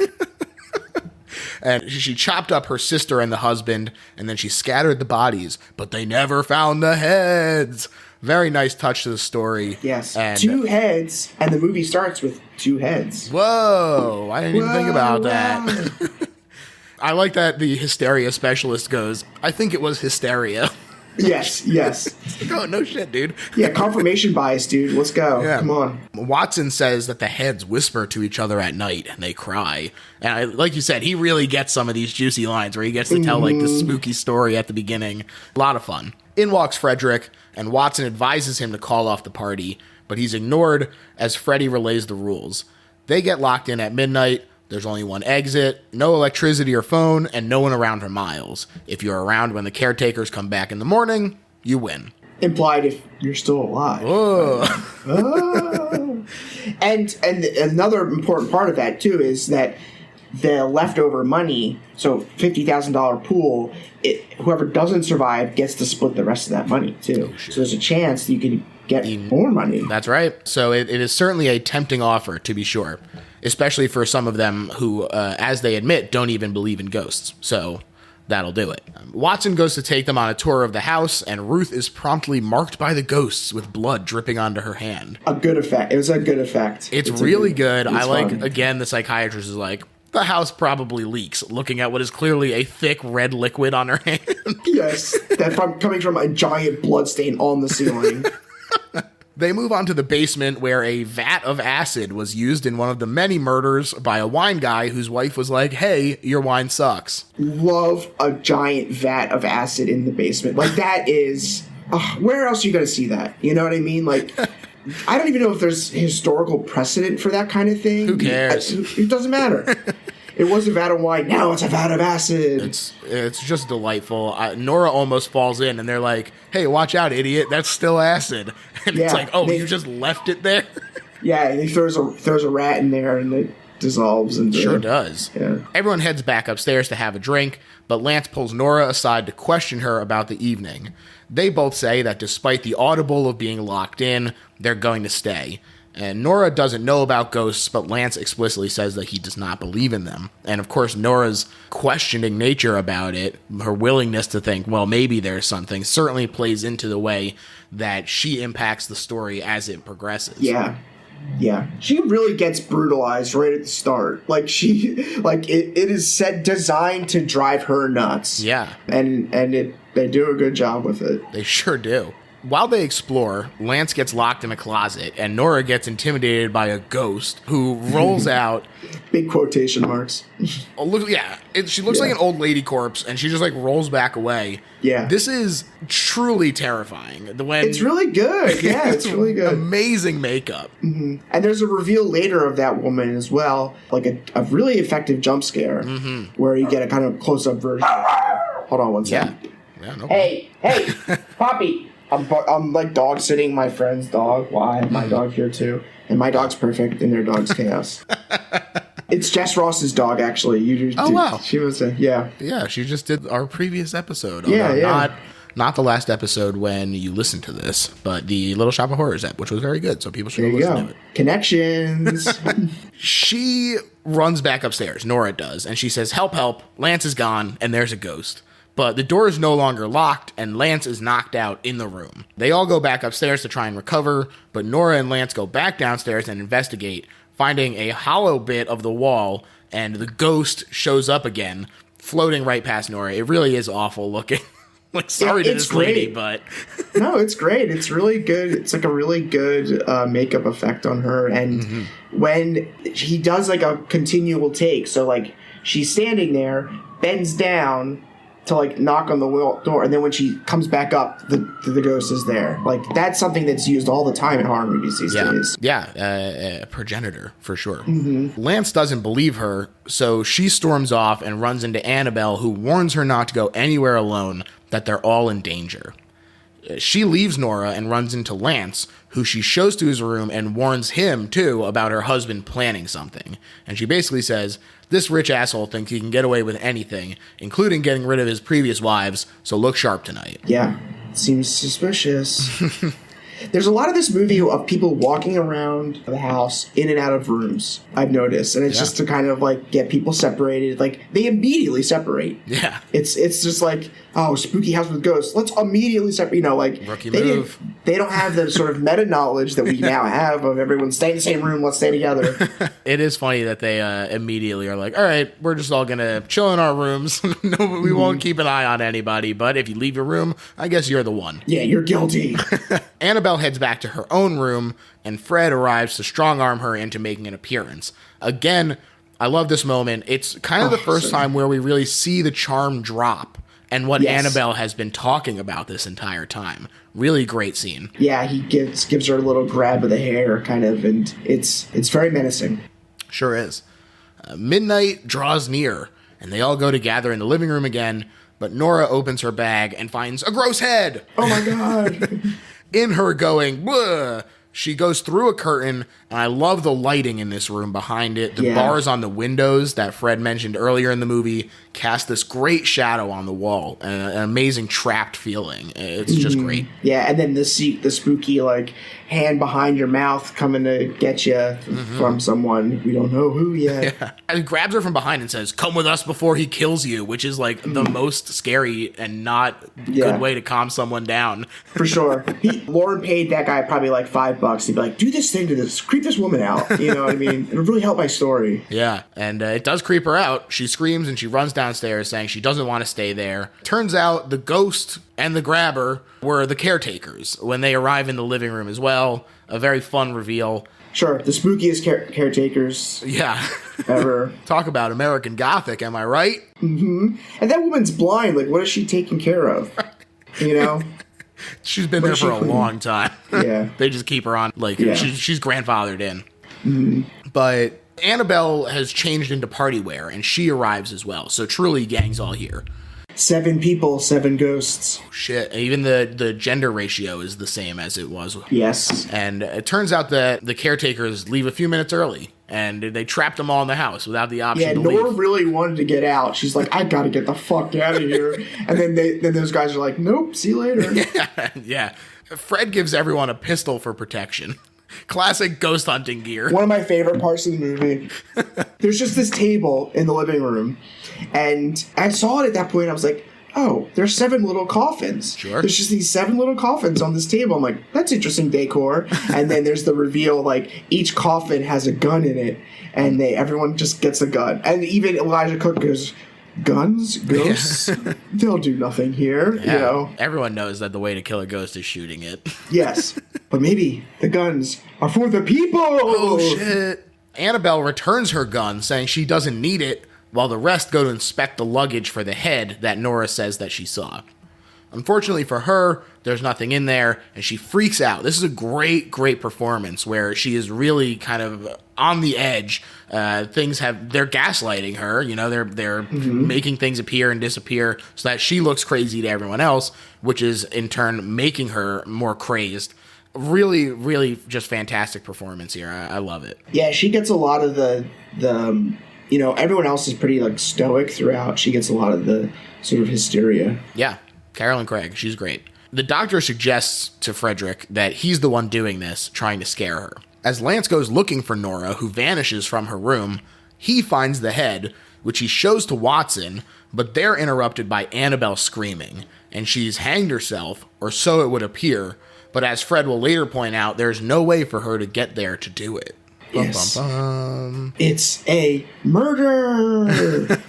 Speaker 1: And she chopped up her sister and the husband, and then she scattered the bodies, but they never found the heads. Very nice touch to the story.
Speaker 2: Yes.
Speaker 1: And
Speaker 2: 2 heads, and the movie starts with 2 heads.
Speaker 1: Whoa. I didn't even think about that. I like that the hysteria specialist goes, I think it was hysteria.
Speaker 2: Yes.
Speaker 1: Oh, no shit, dude.
Speaker 2: Yeah, confirmation bias, dude. Let's go. Yeah. Come on.
Speaker 1: Watson says that the heads whisper to each other at night and they cry. And like you said, he really gets some of these juicy lines where he gets to tell like this spooky story at the beginning. A lot of fun. In walks Frederick, and Watson advises him to call off the party, but he's ignored as Freddy relays the rules. They get locked in at midnight. There's only one exit, no electricity or phone, and no one around for miles. If you're around when the caretakers come back in the morning, you win.
Speaker 2: Implied if you're still alive.
Speaker 1: Oh.
Speaker 2: And another important part of that, too, is that the leftover money, so $50,000 pool, whoever doesn't survive gets to split the rest of that money, too. Oh, so there's a chance that you can get more money.
Speaker 1: That's right. So it is certainly a tempting offer, to be sure. Especially for some of them who, as they admit, don't even believe in ghosts. So that'll do it. Watson goes to take them on a tour of the house, and Ruth is promptly marked by the ghosts with blood dripping onto her hand.
Speaker 2: A good effect. It was a good effect.
Speaker 1: It's really good. I like, again, the psychiatrist is like, the house probably leaks, looking at what is clearly a thick red liquid on her hand.
Speaker 2: Yes, coming from a giant blood stain on the ceiling.
Speaker 1: They move on to the basement where a vat of acid was used in one of the many murders by a wine guy whose wife was like, hey, your wine sucks.
Speaker 2: Love a giant vat of acid in the basement. Like, that is... where else are you going to see that? You know what I mean? Like, I don't even know if there's historical precedent for that kind of thing.
Speaker 1: Who cares?
Speaker 2: It doesn't matter. It was a vat of wine. Now it's a vat of acid.
Speaker 1: It's just delightful. Nora almost falls in, and they're like, hey, watch out, idiot. That's still acid. And it's like, oh, you just left it there?
Speaker 2: Yeah, and he throws a rat in there, and it dissolves.
Speaker 1: Sure does.
Speaker 2: Yeah.
Speaker 1: Everyone heads back upstairs to have a drink, but Lance pulls Nora aside to question her about the evening. They both say that despite the audible of being locked in, they're going to stay. And Nora doesn't know about ghosts, but Lance explicitly says that he does not believe in them. And of course, Nora's questioning nature about it, her willingness to think, well, maybe there's something, certainly plays into the way that she impacts the story as it progresses.
Speaker 2: Yeah. Yeah. She really gets brutalized right at the start. Like, it is designed to drive her nuts.
Speaker 1: Yeah.
Speaker 2: And they do a good job with it.
Speaker 1: They sure do. While they explore, Lance gets locked in a closet, and Nora gets intimidated by a ghost who rolls out...
Speaker 2: Big quotation marks.
Speaker 1: She looks like an old lady corpse, and she just, like, rolls back away.
Speaker 2: Yeah.
Speaker 1: This is truly terrifying.
Speaker 2: It's really good. Yeah, it's really good.
Speaker 1: Amazing makeup.
Speaker 2: Mm-hmm. And there's a reveal later of that woman as well, like a really effective jump scare, where you get a kind of close-up version. Hold on one second.
Speaker 1: Yeah, no
Speaker 2: Hey, Poppy! I'm like dog sitting my friend's dog. Well, I have my dog here too, and my dog's perfect, and their dog's chaos. It's Jess Ross's dog, actually.
Speaker 1: Wow.
Speaker 2: She was yeah.
Speaker 1: Yeah, she just did our previous episode.
Speaker 2: Yeah.
Speaker 1: Not the last episode when you listen to this, but the Little Shop of Horrors app, which was very good, so people should go listen to it.
Speaker 2: Connections.
Speaker 1: She runs back upstairs, Nora does, and she says, help, help, Lance is gone, and there's a ghost. But the door is no longer locked, and Lance is knocked out in the room. They all go back upstairs to try and recover, but Nora and Lance go back downstairs and investigate, finding a hollow bit of the wall, and the ghost shows up again, floating right past Nora. It really is awful looking. Like, sorry to this lady, but...
Speaker 2: No, it's great. It's really good. It's like a really good makeup effect on her. And when he does like a continual take, so like she's standing there, bends down to like knock on the door, and then when she comes back up, the ghost is there. Like, that's something that's used all the time in horror movies these days.
Speaker 1: Yeah, progenitor for sure. Lance doesn't believe her, so she storms off and runs into Annabelle, who warns her not to go anywhere alone, that they're all in danger. She leaves Nora and runs into Lance, who she shows to his room and warns him, too, about her husband planning something. And she basically says, this rich asshole thinks he can get away with anything, including getting rid of his previous wives, so look sharp tonight.
Speaker 2: Yeah, seems suspicious. There's a lot of this movie of people walking around the house in and out of rooms, I've noticed. And it's just to kind of like get people separated. Like, they immediately separate.
Speaker 1: Yeah.
Speaker 2: It's just like, oh, spooky house with ghosts. Let's immediately separate. You know, like,
Speaker 1: Rookie move.
Speaker 2: They don't have the sort of meta knowledge that we now have of everyone stay in the same room, let's stay together.
Speaker 1: It is funny that they immediately are like, all right, we're just all going to chill in our rooms. No, we won't keep an eye on anybody. But if you leave your room, I guess you're the one.
Speaker 2: Yeah, you're guilty.
Speaker 1: Annabelle heads back to her own room, and Fred arrives to strong-arm her into making an appearance. Again, I love this moment. It's kind of the first time where we really see the charm drop and what Annabelle has been talking about this entire time. Really great scene.
Speaker 2: Yeah, he gives her a little grab of the hair, kind of, and it's very menacing.
Speaker 1: Sure is. Midnight draws near, and they all go to gather in the living room again, but Nora opens her bag and finds a gross head.
Speaker 2: Oh my god.
Speaker 1: In her going, bleh, she goes through a curtain, and I love the lighting in this room behind it. The bars on the windows that Fred mentioned earlier in the movie cast this great shadow on the wall, an amazing trapped feeling. It's just great.
Speaker 2: Yeah, and then the spooky, like, hand behind your mouth coming to get you from someone we don't know who yet.
Speaker 1: Yeah. And he grabs her from behind and says, come with us before he kills you, which is like the most scary and not good way to calm someone down.
Speaker 2: For sure. Lauren paid that guy probably like $5 to be like, do this thing to this, creep this woman out. You know what I mean? It would really help my story.
Speaker 1: Yeah, and it does creep her out. She screams and she runs downstairs saying she doesn't want to stay there. Turns out the ghost and the grabber were the caretakers when they arrive in the living room as well. A very fun reveal.
Speaker 2: Sure, the spookiest caretakers ever.
Speaker 1: Talk about American Gothic, am I right?
Speaker 2: Mm-hmm. And that woman's blind. Like, what is she taking care of? You know?
Speaker 1: She's been there for a long time.
Speaker 2: Yeah.
Speaker 1: They just keep her on, like, she's grandfathered in.
Speaker 2: Mm-hmm.
Speaker 1: But Annabelle has changed into party wear, and she arrives as well. So truly, gang's all here.
Speaker 2: 7 people, 7 ghosts.
Speaker 1: Oh, shit. Even the gender ratio is the same as it was.
Speaker 2: Yes.
Speaker 1: And it turns out that the caretakers leave a few minutes early, and they trapped them all in the house without the option to leave.
Speaker 2: Nora really wanted to get out. She's like, I gotta get the fuck out of here. And then those guys are like, nope, see you later.
Speaker 1: Yeah. Fred gives everyone a pistol for protection. Classic ghost hunting gear.
Speaker 2: One of my favorite parts of the movie. There's just this table in the living room, and I saw it at that point. I was like, oh, there's 7 little coffins.
Speaker 1: Sure.
Speaker 2: There's just these 7 little coffins on this table. I'm like, that's interesting decor. And then there's the reveal, like, each coffin has a gun in it, and everyone just gets a gun. And even Elijah Cook goes, guns? Ghosts? They'll do nothing here, you know?
Speaker 1: Everyone knows that the way to kill a ghost is shooting it.
Speaker 2: Yes. But maybe the guns are for the people!
Speaker 1: Oh, shit. Annabelle returns her gun, saying she doesn't need it, while the rest go to inspect the luggage for the head that Nora says that she saw. Unfortunately for her, there's nothing in there, and she freaks out. This is a great, great performance where she is really kind of on the edge. They're gaslighting her, you know, they're making things appear and disappear so that she looks crazy to everyone else, which is in turn making her more crazed. Really, really just fantastic performance here. I love it.
Speaker 2: Yeah, she gets a lot of the you know, everyone else is pretty like stoic throughout. She gets a lot of the sort of hysteria.
Speaker 1: Yeah, Carolyn Craig, she's great. The doctor suggests to Frederick that he's the one doing this, trying to scare her. As Lance goes looking for Nora, who vanishes from her room, he finds the head, which he shows to Watson, but they're interrupted by Annabelle screaming, and she's hanged herself, or so it would appear, but as Fred will later point out, there's no way for her to get there to do it.
Speaker 2: Yes.
Speaker 1: Bum, bum, bum.
Speaker 2: It's a murder!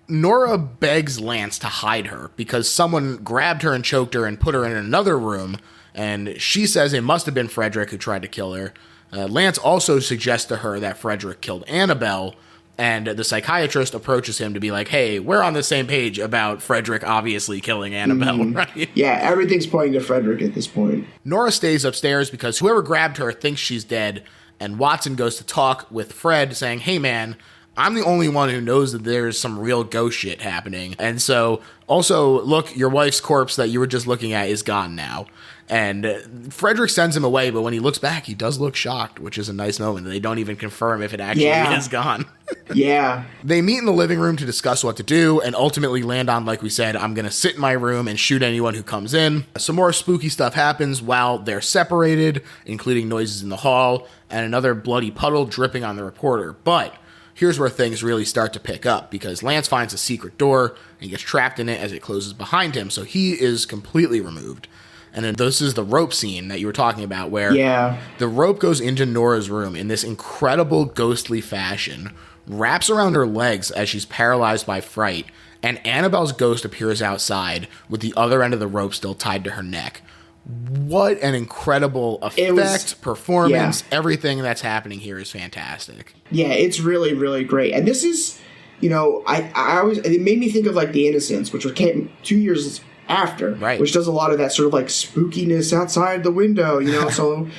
Speaker 1: Nora begs Lance to hide her because someone grabbed her and choked her and put her in another room, and she says it must have been Frederick who tried to kill her. Lance also suggests to her that Frederick killed Annabelle, and the psychiatrist approaches him to be like, hey, we're on the same page about Frederick obviously killing Annabelle, right?
Speaker 2: Yeah, everything's pointing to Frederick at this point.
Speaker 1: Nora stays upstairs because whoever grabbed her thinks she's dead, and Watson goes to talk with Fred saying, hey man, I'm the only one who knows that there's some real ghost shit happening. And so, also, look, your wife's corpse that you were just looking at is gone now. And Frederick sends him away, but when he looks back, he does look shocked, which is a nice moment. They don't even confirm if it actually is gone.
Speaker 2: Yeah.
Speaker 1: They meet in the living room to discuss what to do, and ultimately land on, like we said, I'm going to sit in my room and shoot anyone who comes in. Some more spooky stuff happens while they're separated, including noises in the hall, and another bloody puddle dripping on the reporter. But here's where things really start to pick up, because Lance finds a secret door, and he gets trapped in it as it closes behind him, so he is completely removed. And then this is the rope scene that you were talking about, where the rope goes into Nora's room in this incredible ghostly fashion, wraps around her legs as she's paralyzed by fright, and Annabelle's ghost appears outside with the other end of the rope still tied to her neck. What an incredible effect, performance, everything that's happening here is fantastic.
Speaker 2: Yeah, it's really, really great. And this is, you know, I always, it made me think of like The Innocents, which came 2 years after, which does a lot of that sort of like spookiness outside the window, you know. So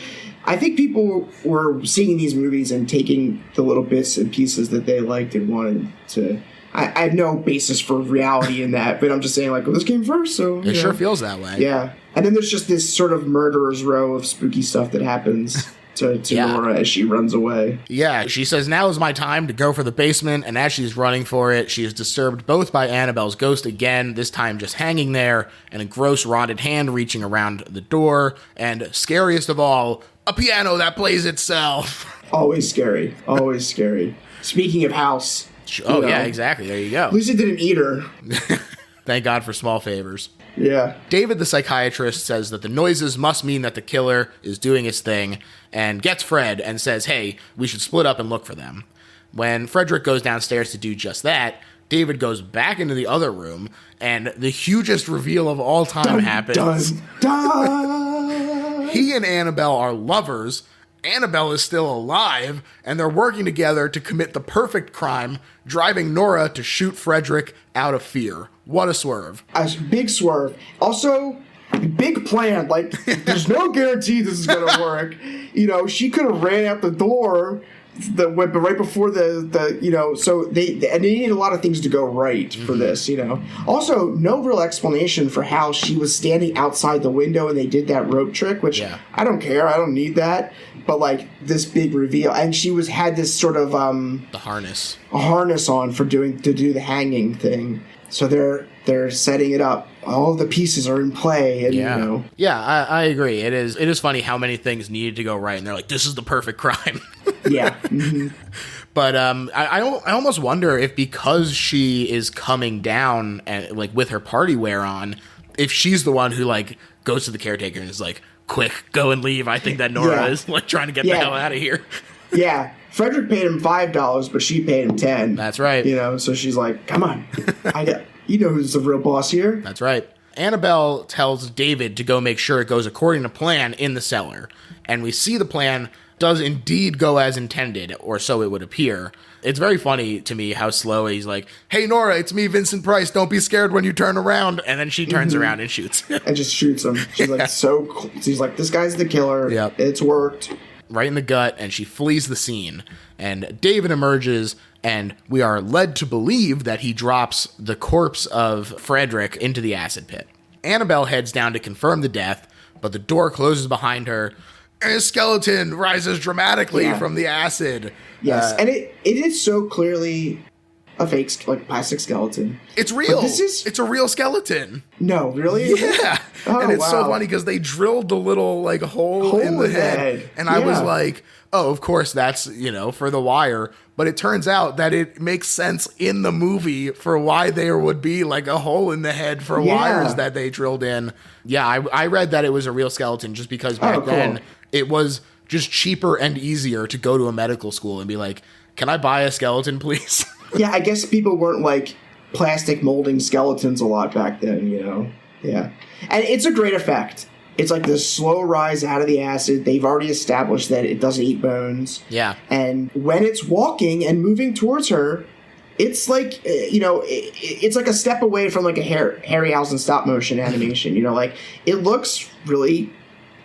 Speaker 2: I think people were seeing these movies and taking the little bits and pieces that they liked and wanted to. I have no basis for reality in that, but I'm just saying, like, well, this came first, so
Speaker 1: it sure feels that way.
Speaker 2: Yeah, and then there's just this sort of murderer's row of spooky stuff that happens to Nora as she runs away.
Speaker 1: Yeah, she says, now is my time to go for the basement, and as she's running for it, she is disturbed both by Annabelle's ghost again, this time just hanging there, and a gross rotted hand reaching around the door, and scariest of all, a piano that plays itself.
Speaker 2: Always scary. Always scary. Speaking of house.
Speaker 1: Oh, yeah, exactly. There you go.
Speaker 2: At least it didn't eat her.
Speaker 1: Thank God for small favors.
Speaker 2: Yeah.
Speaker 1: David, the psychiatrist, says that the noises must mean that the killer is doing his thing, and gets Fred and says, hey, we should split up and look for them. When Frederick goes downstairs to do just that, David goes back into the other room, and the hugest reveal of all time happens. He and Annabelle are lovers. Annabelle is still alive, and they're working together to commit the perfect crime, driving Nora to shoot Frederick out of fear. What a swerve.
Speaker 2: A big swerve. Also, big plan. Like, there's no guarantee this is going to work. You know, she could have ran out the door right before the you know, so they need a lot of things to go right for this, you know. Also, no real explanation for how she was standing outside the window and they did that rope trick, which I don't care. I don't need that. But like this big reveal, and she had this sort of a harness on to do the hanging thing. So they're setting it up. All the pieces are in play, and you know.
Speaker 1: Yeah, I agree. It is funny how many things needed to go right, and they're like, this is the perfect crime.
Speaker 2: Yeah. Mm-hmm.
Speaker 1: But I almost wonder if because she is coming down and like with her party wear on, if she's the one who like goes to the caretaker and is like, quick, go and leave. I think that Nora is like trying to get the hell out of here.
Speaker 2: Yeah. Frederick paid him $5, but she paid him $10.
Speaker 1: That's right.
Speaker 2: You know, so she's like, come on. You know who's the real boss here.
Speaker 1: That's right. Annabelle tells David to go make sure it goes according to plan in the cellar. And we see the plan does indeed go as intended, or so it would appear. It's very funny to me how slow he's like, "Hey, Nora, it's me, Vincent Price. Don't be scared when you turn around." And then she turns around and shoots.
Speaker 2: And just shoots him. She's like, so cool. She's like, this guy's the killer.
Speaker 1: Yep.
Speaker 2: It's worked.
Speaker 1: Right in the gut, and she flees the scene. And David emerges, and we are led to believe that he drops the corpse of Frederick into the acid pit. Annabelle heads down to confirm the death, but the door closes behind her, and a skeleton rises dramatically from the acid.
Speaker 2: Yes, and it is so clearly a fake, like, plastic skeleton.
Speaker 1: It's real.
Speaker 2: But it's
Speaker 1: a real skeleton.
Speaker 2: No, really?
Speaker 1: Yeah.
Speaker 2: Oh,
Speaker 1: and it's so
Speaker 2: wow.
Speaker 1: funny because they drilled the little, like, hole in the head. And I was like, oh, of course that's, for the wire. But it turns out that it makes sense in the movie for why there would be, like, a hole in the head for wires that they drilled in. Yeah, I read that it was a real skeleton just because back then it was just cheaper and easier to go to a medical school and be like, can I buy a skeleton, please?
Speaker 2: Yeah, I guess people weren't, like, plastic molding skeletons a lot back then, Yeah. And it's a great effect. It's like this slow rise out of the acid. They've already established that it doesn't eat bones.
Speaker 1: Yeah.
Speaker 2: And when it's walking and moving towards her, it's like, it's like a step away from, like, a Harryhausen stop motion animation. Like, it looks really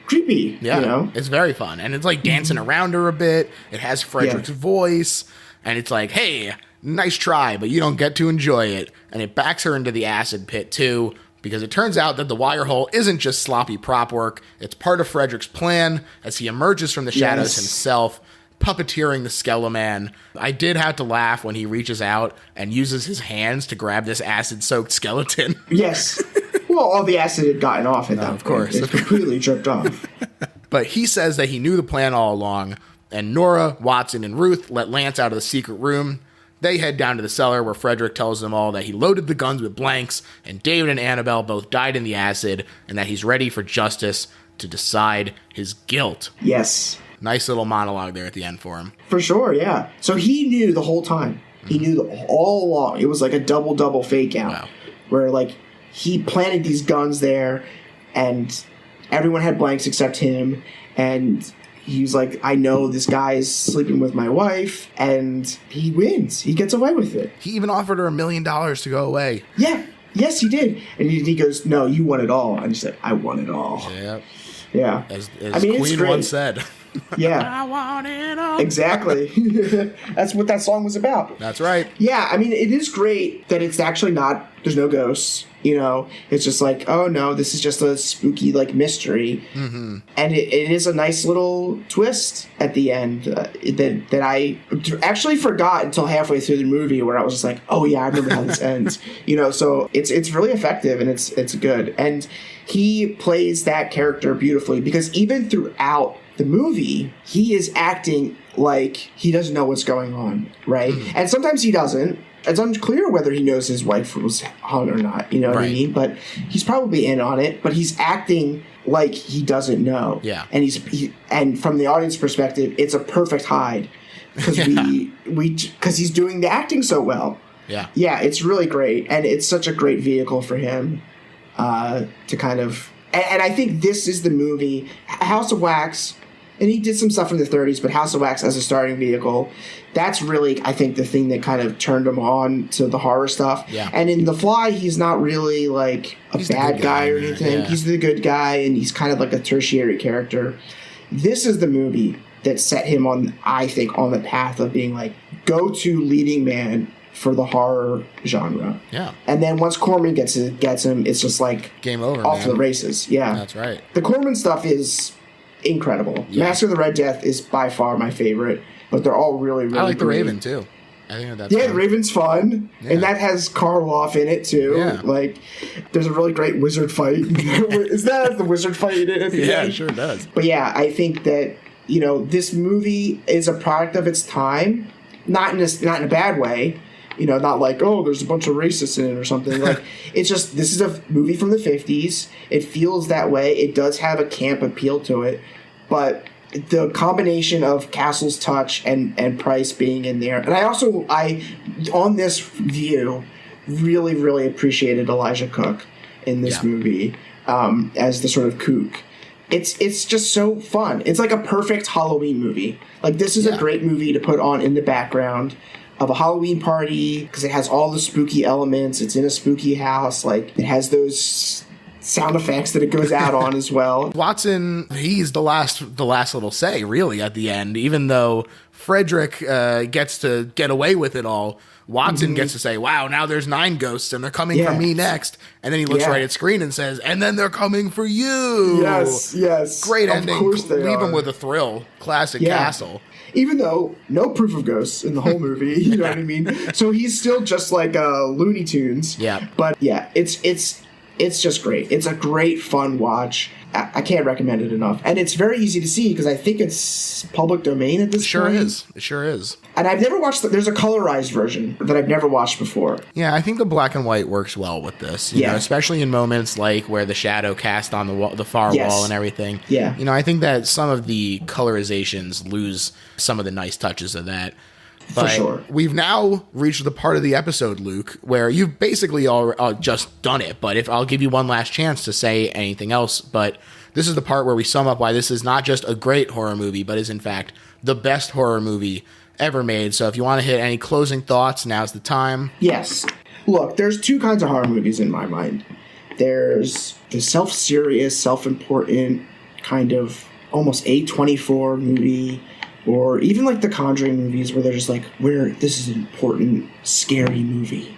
Speaker 2: creepy.
Speaker 1: Yeah. It's very fun. And it's like dancing around her a bit. It has Frederick's voice. And it's like, hey, nice try, but you don't get to enjoy it. And it backs her into the acid pit, too, because it turns out that the wire hole isn't just sloppy prop work. It's part of Frederick's plan as he emerges from the shadows himself, puppeteering the Skeleman. I did have to laugh when he reaches out and uses his hands to grab this acid-soaked skeleton.
Speaker 2: Yes. Well, all the acid had gotten off at that point.
Speaker 1: Of course.
Speaker 2: It completely dripped off.
Speaker 1: But he says that he knew the plan all along, and Nora, Watson, and Ruth let Lance out of the secret room. They head down to the cellar where Frederick tells them all that he loaded the guns with blanks, and David and Annabelle both died in the acid, and that he's ready for justice to decide his guilt.
Speaker 2: Yes.
Speaker 1: Nice little monologue there at the end for him.
Speaker 2: For sure, yeah. So he knew the whole time. He knew all along. It was like a double fake out.
Speaker 1: Wow.
Speaker 2: Where, like, he planted these guns there, and everyone had blanks except him, and he was like, I know this guy's sleeping with my wife, and he wins. He gets away with it.
Speaker 1: He even offered her $1 million to go away.
Speaker 2: Yeah. Yes, he did. And he goes, no, you want it all. And he said, I want it all.
Speaker 1: Yep.
Speaker 2: Yeah.
Speaker 1: As Queen once said.
Speaker 2: Yeah.
Speaker 1: I want it all.
Speaker 2: Exactly. That's what that song was about.
Speaker 1: That's right.
Speaker 2: Yeah, I mean, it is great that it's actually not, there's no ghosts, It's just like, oh no, this is just a spooky, like, mystery. Mm-hmm. And it is a nice little twist at the end that I actually forgot until halfway through the movie, where I was just like, oh yeah, I remember how this ends. So it's really effective, and it's good. And he plays that character beautifully, because even throughout the movie, he is acting like he doesn't know what's going on, right? Mm-hmm. And sometimes he doesn't. It's unclear whether he knows his wife was hung or not, you know what I mean? But he's probably in on it, but he's acting like he doesn't know.
Speaker 1: Yeah.
Speaker 2: And and from the audience perspective, it's a perfect hide, because because he's doing the acting so well.
Speaker 1: Yeah.
Speaker 2: Yeah, it's really great, and it's such a great vehicle for him to kind of... And I think this is the movie, House of Wax, and he did some stuff in the 30s, but House of Wax as a starting vehicle, that's really, I think, the thing that kind of turned him on to the horror stuff.
Speaker 1: Yeah.
Speaker 2: And in The Fly, he's not really like he's bad guy or anything.
Speaker 1: Yeah.
Speaker 2: He's the good guy, and he's kind of like a tertiary character. This is the movie that set him on, I think, on the path of being like go-to leading man for the horror genre.
Speaker 1: Yeah.
Speaker 2: And then once Corman gets him, it's just like
Speaker 1: game over,
Speaker 2: off
Speaker 1: man.
Speaker 2: to the races. Yeah.
Speaker 1: That's right.
Speaker 2: The Corman stuff is incredible. Yeah. Master of the Red Death is by far my favorite, but they're all really, really
Speaker 1: I like
Speaker 2: great.
Speaker 1: The Raven, too. I think that's
Speaker 2: fun. The Raven's fun, and that has Karloff in it, too.
Speaker 1: Yeah.
Speaker 2: Like, there's a really great wizard fight. Is that the wizard fight in it?
Speaker 1: Yeah, it sure does.
Speaker 2: But yeah, I think that, this movie is a product of its time, not in a bad way. Not like, oh, there's a bunch of racists in it or something. Like, it's just, this is a movie from the 50s. It feels that way. It does have a camp appeal to it. But the combination of Castle's touch and Price being in there. And I on this view, really, really appreciated Elijah Cook in this movie as the sort of kook. It's just so fun. It's like a perfect Halloween movie. Like, this is a great movie to put on in the background of a Halloween party because it has all the spooky elements. It's in a spooky house. Like, it has those sound effects that it goes out on as well.
Speaker 1: Watson, he's the last little say, really, at the end. Even though Frederick gets to get away with it all, Watson gets to say, wow, now there's 9 ghosts and they're coming for me next. And then he looks right at screen and says, and then they're coming for you.
Speaker 2: Yes.
Speaker 1: Great ending.
Speaker 2: Of course they
Speaker 1: Leave
Speaker 2: are.
Speaker 1: him with a thrill. Classic Castle.
Speaker 2: Even though no proof of ghosts in the whole movie, you know what I mean? So he's still just like Looney Tunes.
Speaker 1: Yeah.
Speaker 2: But yeah, it's just great. It's a great, fun watch. I can't recommend it enough. And it's very easy to see because I think it's public domain at this point.
Speaker 1: It sure is.
Speaker 2: And I've never watched there's a colorized version that I've never watched before.
Speaker 1: Yeah, I think the black and white works well with this. You know, especially in moments like where the shadow cast on the wall, the far wall and everything.
Speaker 2: Yeah.
Speaker 1: You know, I think that some of the colorizations lose some of the nice touches of that. But
Speaker 2: for sure.
Speaker 1: We've now reached the part of the episode, Luke, where you've basically all just done it. But if I'll give you one last chance to say anything else, but this is the part where we sum up why this is not just a great horror movie, but is in fact the best horror movie ever made. So if you want to hit any closing thoughts, now's the time.
Speaker 2: Yes. Look, there's 2 kinds of horror movies in my mind. There's the self-serious, self-important kind of almost A24 movie, or even like the Conjuring movies where they're just like, this is an important, scary movie.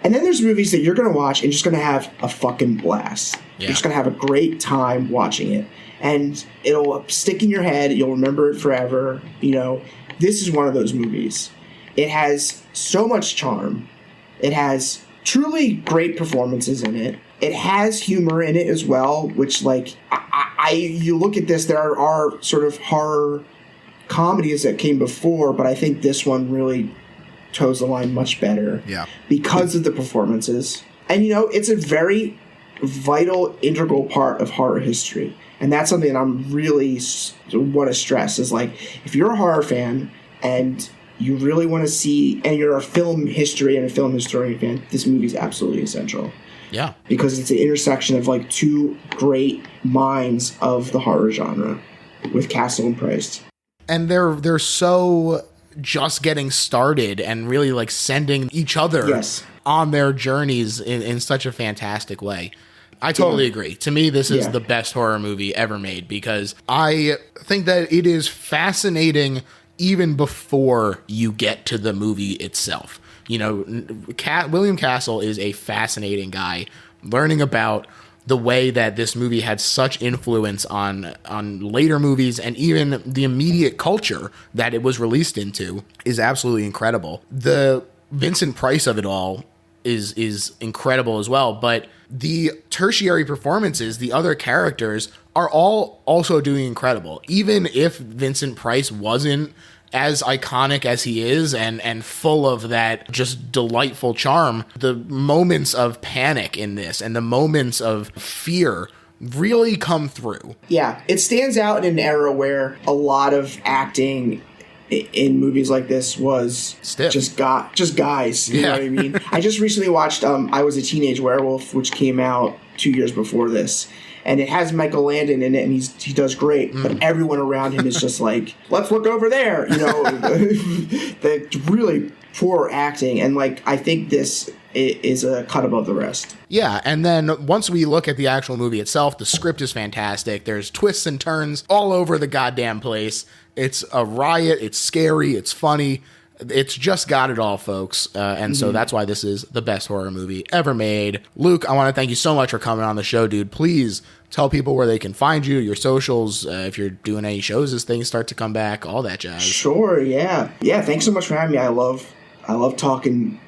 Speaker 2: And then there's movies that you're going to watch and just going to have a fucking blast. Yeah. You're just going to have a great time watching it. And it'll stick in your head. You'll remember it forever. You know, this is one of those movies. It has so much charm. It has truly great performances in it. It has humor in it as well, which, like, you look at this, there are sort of horror comedies that came before, but I think this one really toes the line much better because of the performances. And, you know, it's a very vital, integral part of horror history. And that's something that I'm really want to stress is, like, if you're a horror fan and you really want to see, and you're a film history and a film historian fan, this movie's absolutely essential.
Speaker 1: Yeah.
Speaker 2: Because it's an intersection of, like, 2 great minds of the horror genre with Castle and Price.
Speaker 1: And they're so just getting started and really like sending each other on their journeys in such a fantastic way. I totally agree. To me, this is the best horror movie ever made because I think that it is fascinating even before you get to the movie itself. You know, William Castle is a fascinating guy. Learning about the way that this movie had such influence on later movies and even the immediate culture that it was released into is absolutely incredible. The Vincent Price of it all is incredible as well, but the tertiary performances, the other characters, are all also doing incredible. Even if Vincent Price wasn't as iconic as he is and full of that just delightful charm, the moments of panic in this and the moments of fear really come through.
Speaker 2: Yeah, it stands out in an era where a lot of acting in movies like this was
Speaker 1: stiff.
Speaker 2: just guys, you know what I mean? I just recently watched I Was a Teenage Werewolf, which came out 2 years before this. And it has Michael Landon in it, and he does great. But everyone around him is just like, let's look over there. You know, the really poor acting. And, like, I think this is a cut above the rest.
Speaker 1: Yeah, and then once we look at the actual movie itself, the script is fantastic. There's twists and turns all over the goddamn place. It's a riot. It's scary. It's funny. It's just got it all, folks. And so that's why this is the best horror movie ever made. Luke, I want to thank you so much for coming on the show, dude. Please tell people where they can find you, your socials, if you're doing any shows as things start to come back, all that jazz. Sure,
Speaker 2: yeah. Yeah, thanks so much for having me. I love talking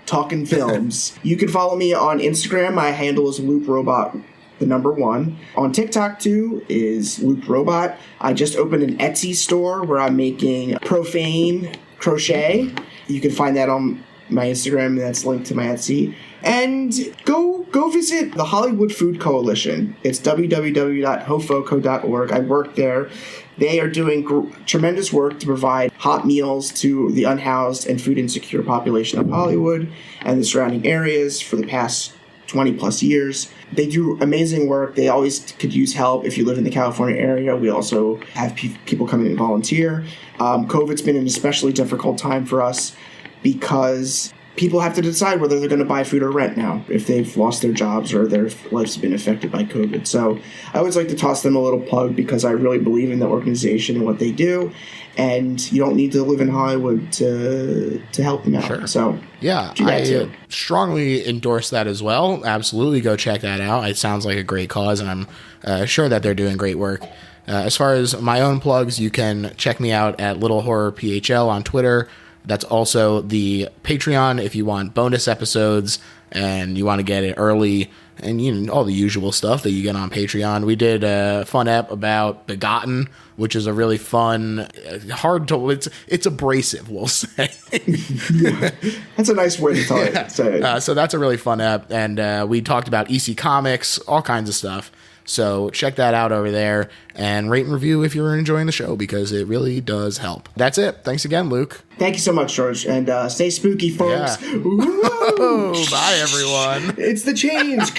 Speaker 2: films. You can follow me on Instagram. My handle is LoopRobot, the number 1. On TikTok, too, is LoopRobot. I just opened an Etsy store where I'm making profane crochet. You can find that on my Instagram, and that's linked to my Etsy. And go visit the Hollywood Food Coalition. It's www.hofoco.org. I work there. They are doing tremendous work to provide hot meals to the unhoused and food insecure population of Hollywood and the surrounding areas for the past 20 plus years. They do amazing work. They always could use help if you live in the California area. We also have people come in and volunteer. COVID's been an especially difficult time for us because people have to decide whether they're going to buy food or rent now if they've lost their jobs or their lives have been affected by COVID. So I always like to toss them a little plug because I really believe in the organization and what they do. And you don't need to live in Hollywood to help them out.
Speaker 1: Sure.
Speaker 2: So
Speaker 1: yeah, I strongly endorse that as well. Absolutely go check that out. It sounds like a great cause, and I'm sure that they're doing great work. As far as my own plugs, you can check me out at Little Horror PHL on Twitter. That's also the Patreon if you want bonus episodes and you want to get it early and, you know, all the usual stuff that you get on Patreon. We did a fun ep about Begotten, which is a really fun, it's abrasive, we'll say.
Speaker 2: Yeah, that's a nice way to say it.
Speaker 1: So that's a really fun ep, and we talked about EC Comics, all kinds of stuff. So check that out over there and rate and review if you're enjoying the show because it really does help. That's it. Thanks again, Luke.
Speaker 2: Thank you so much, George. And stay spooky, folks.
Speaker 1: Yeah. Bye, everyone.
Speaker 2: It's the chains.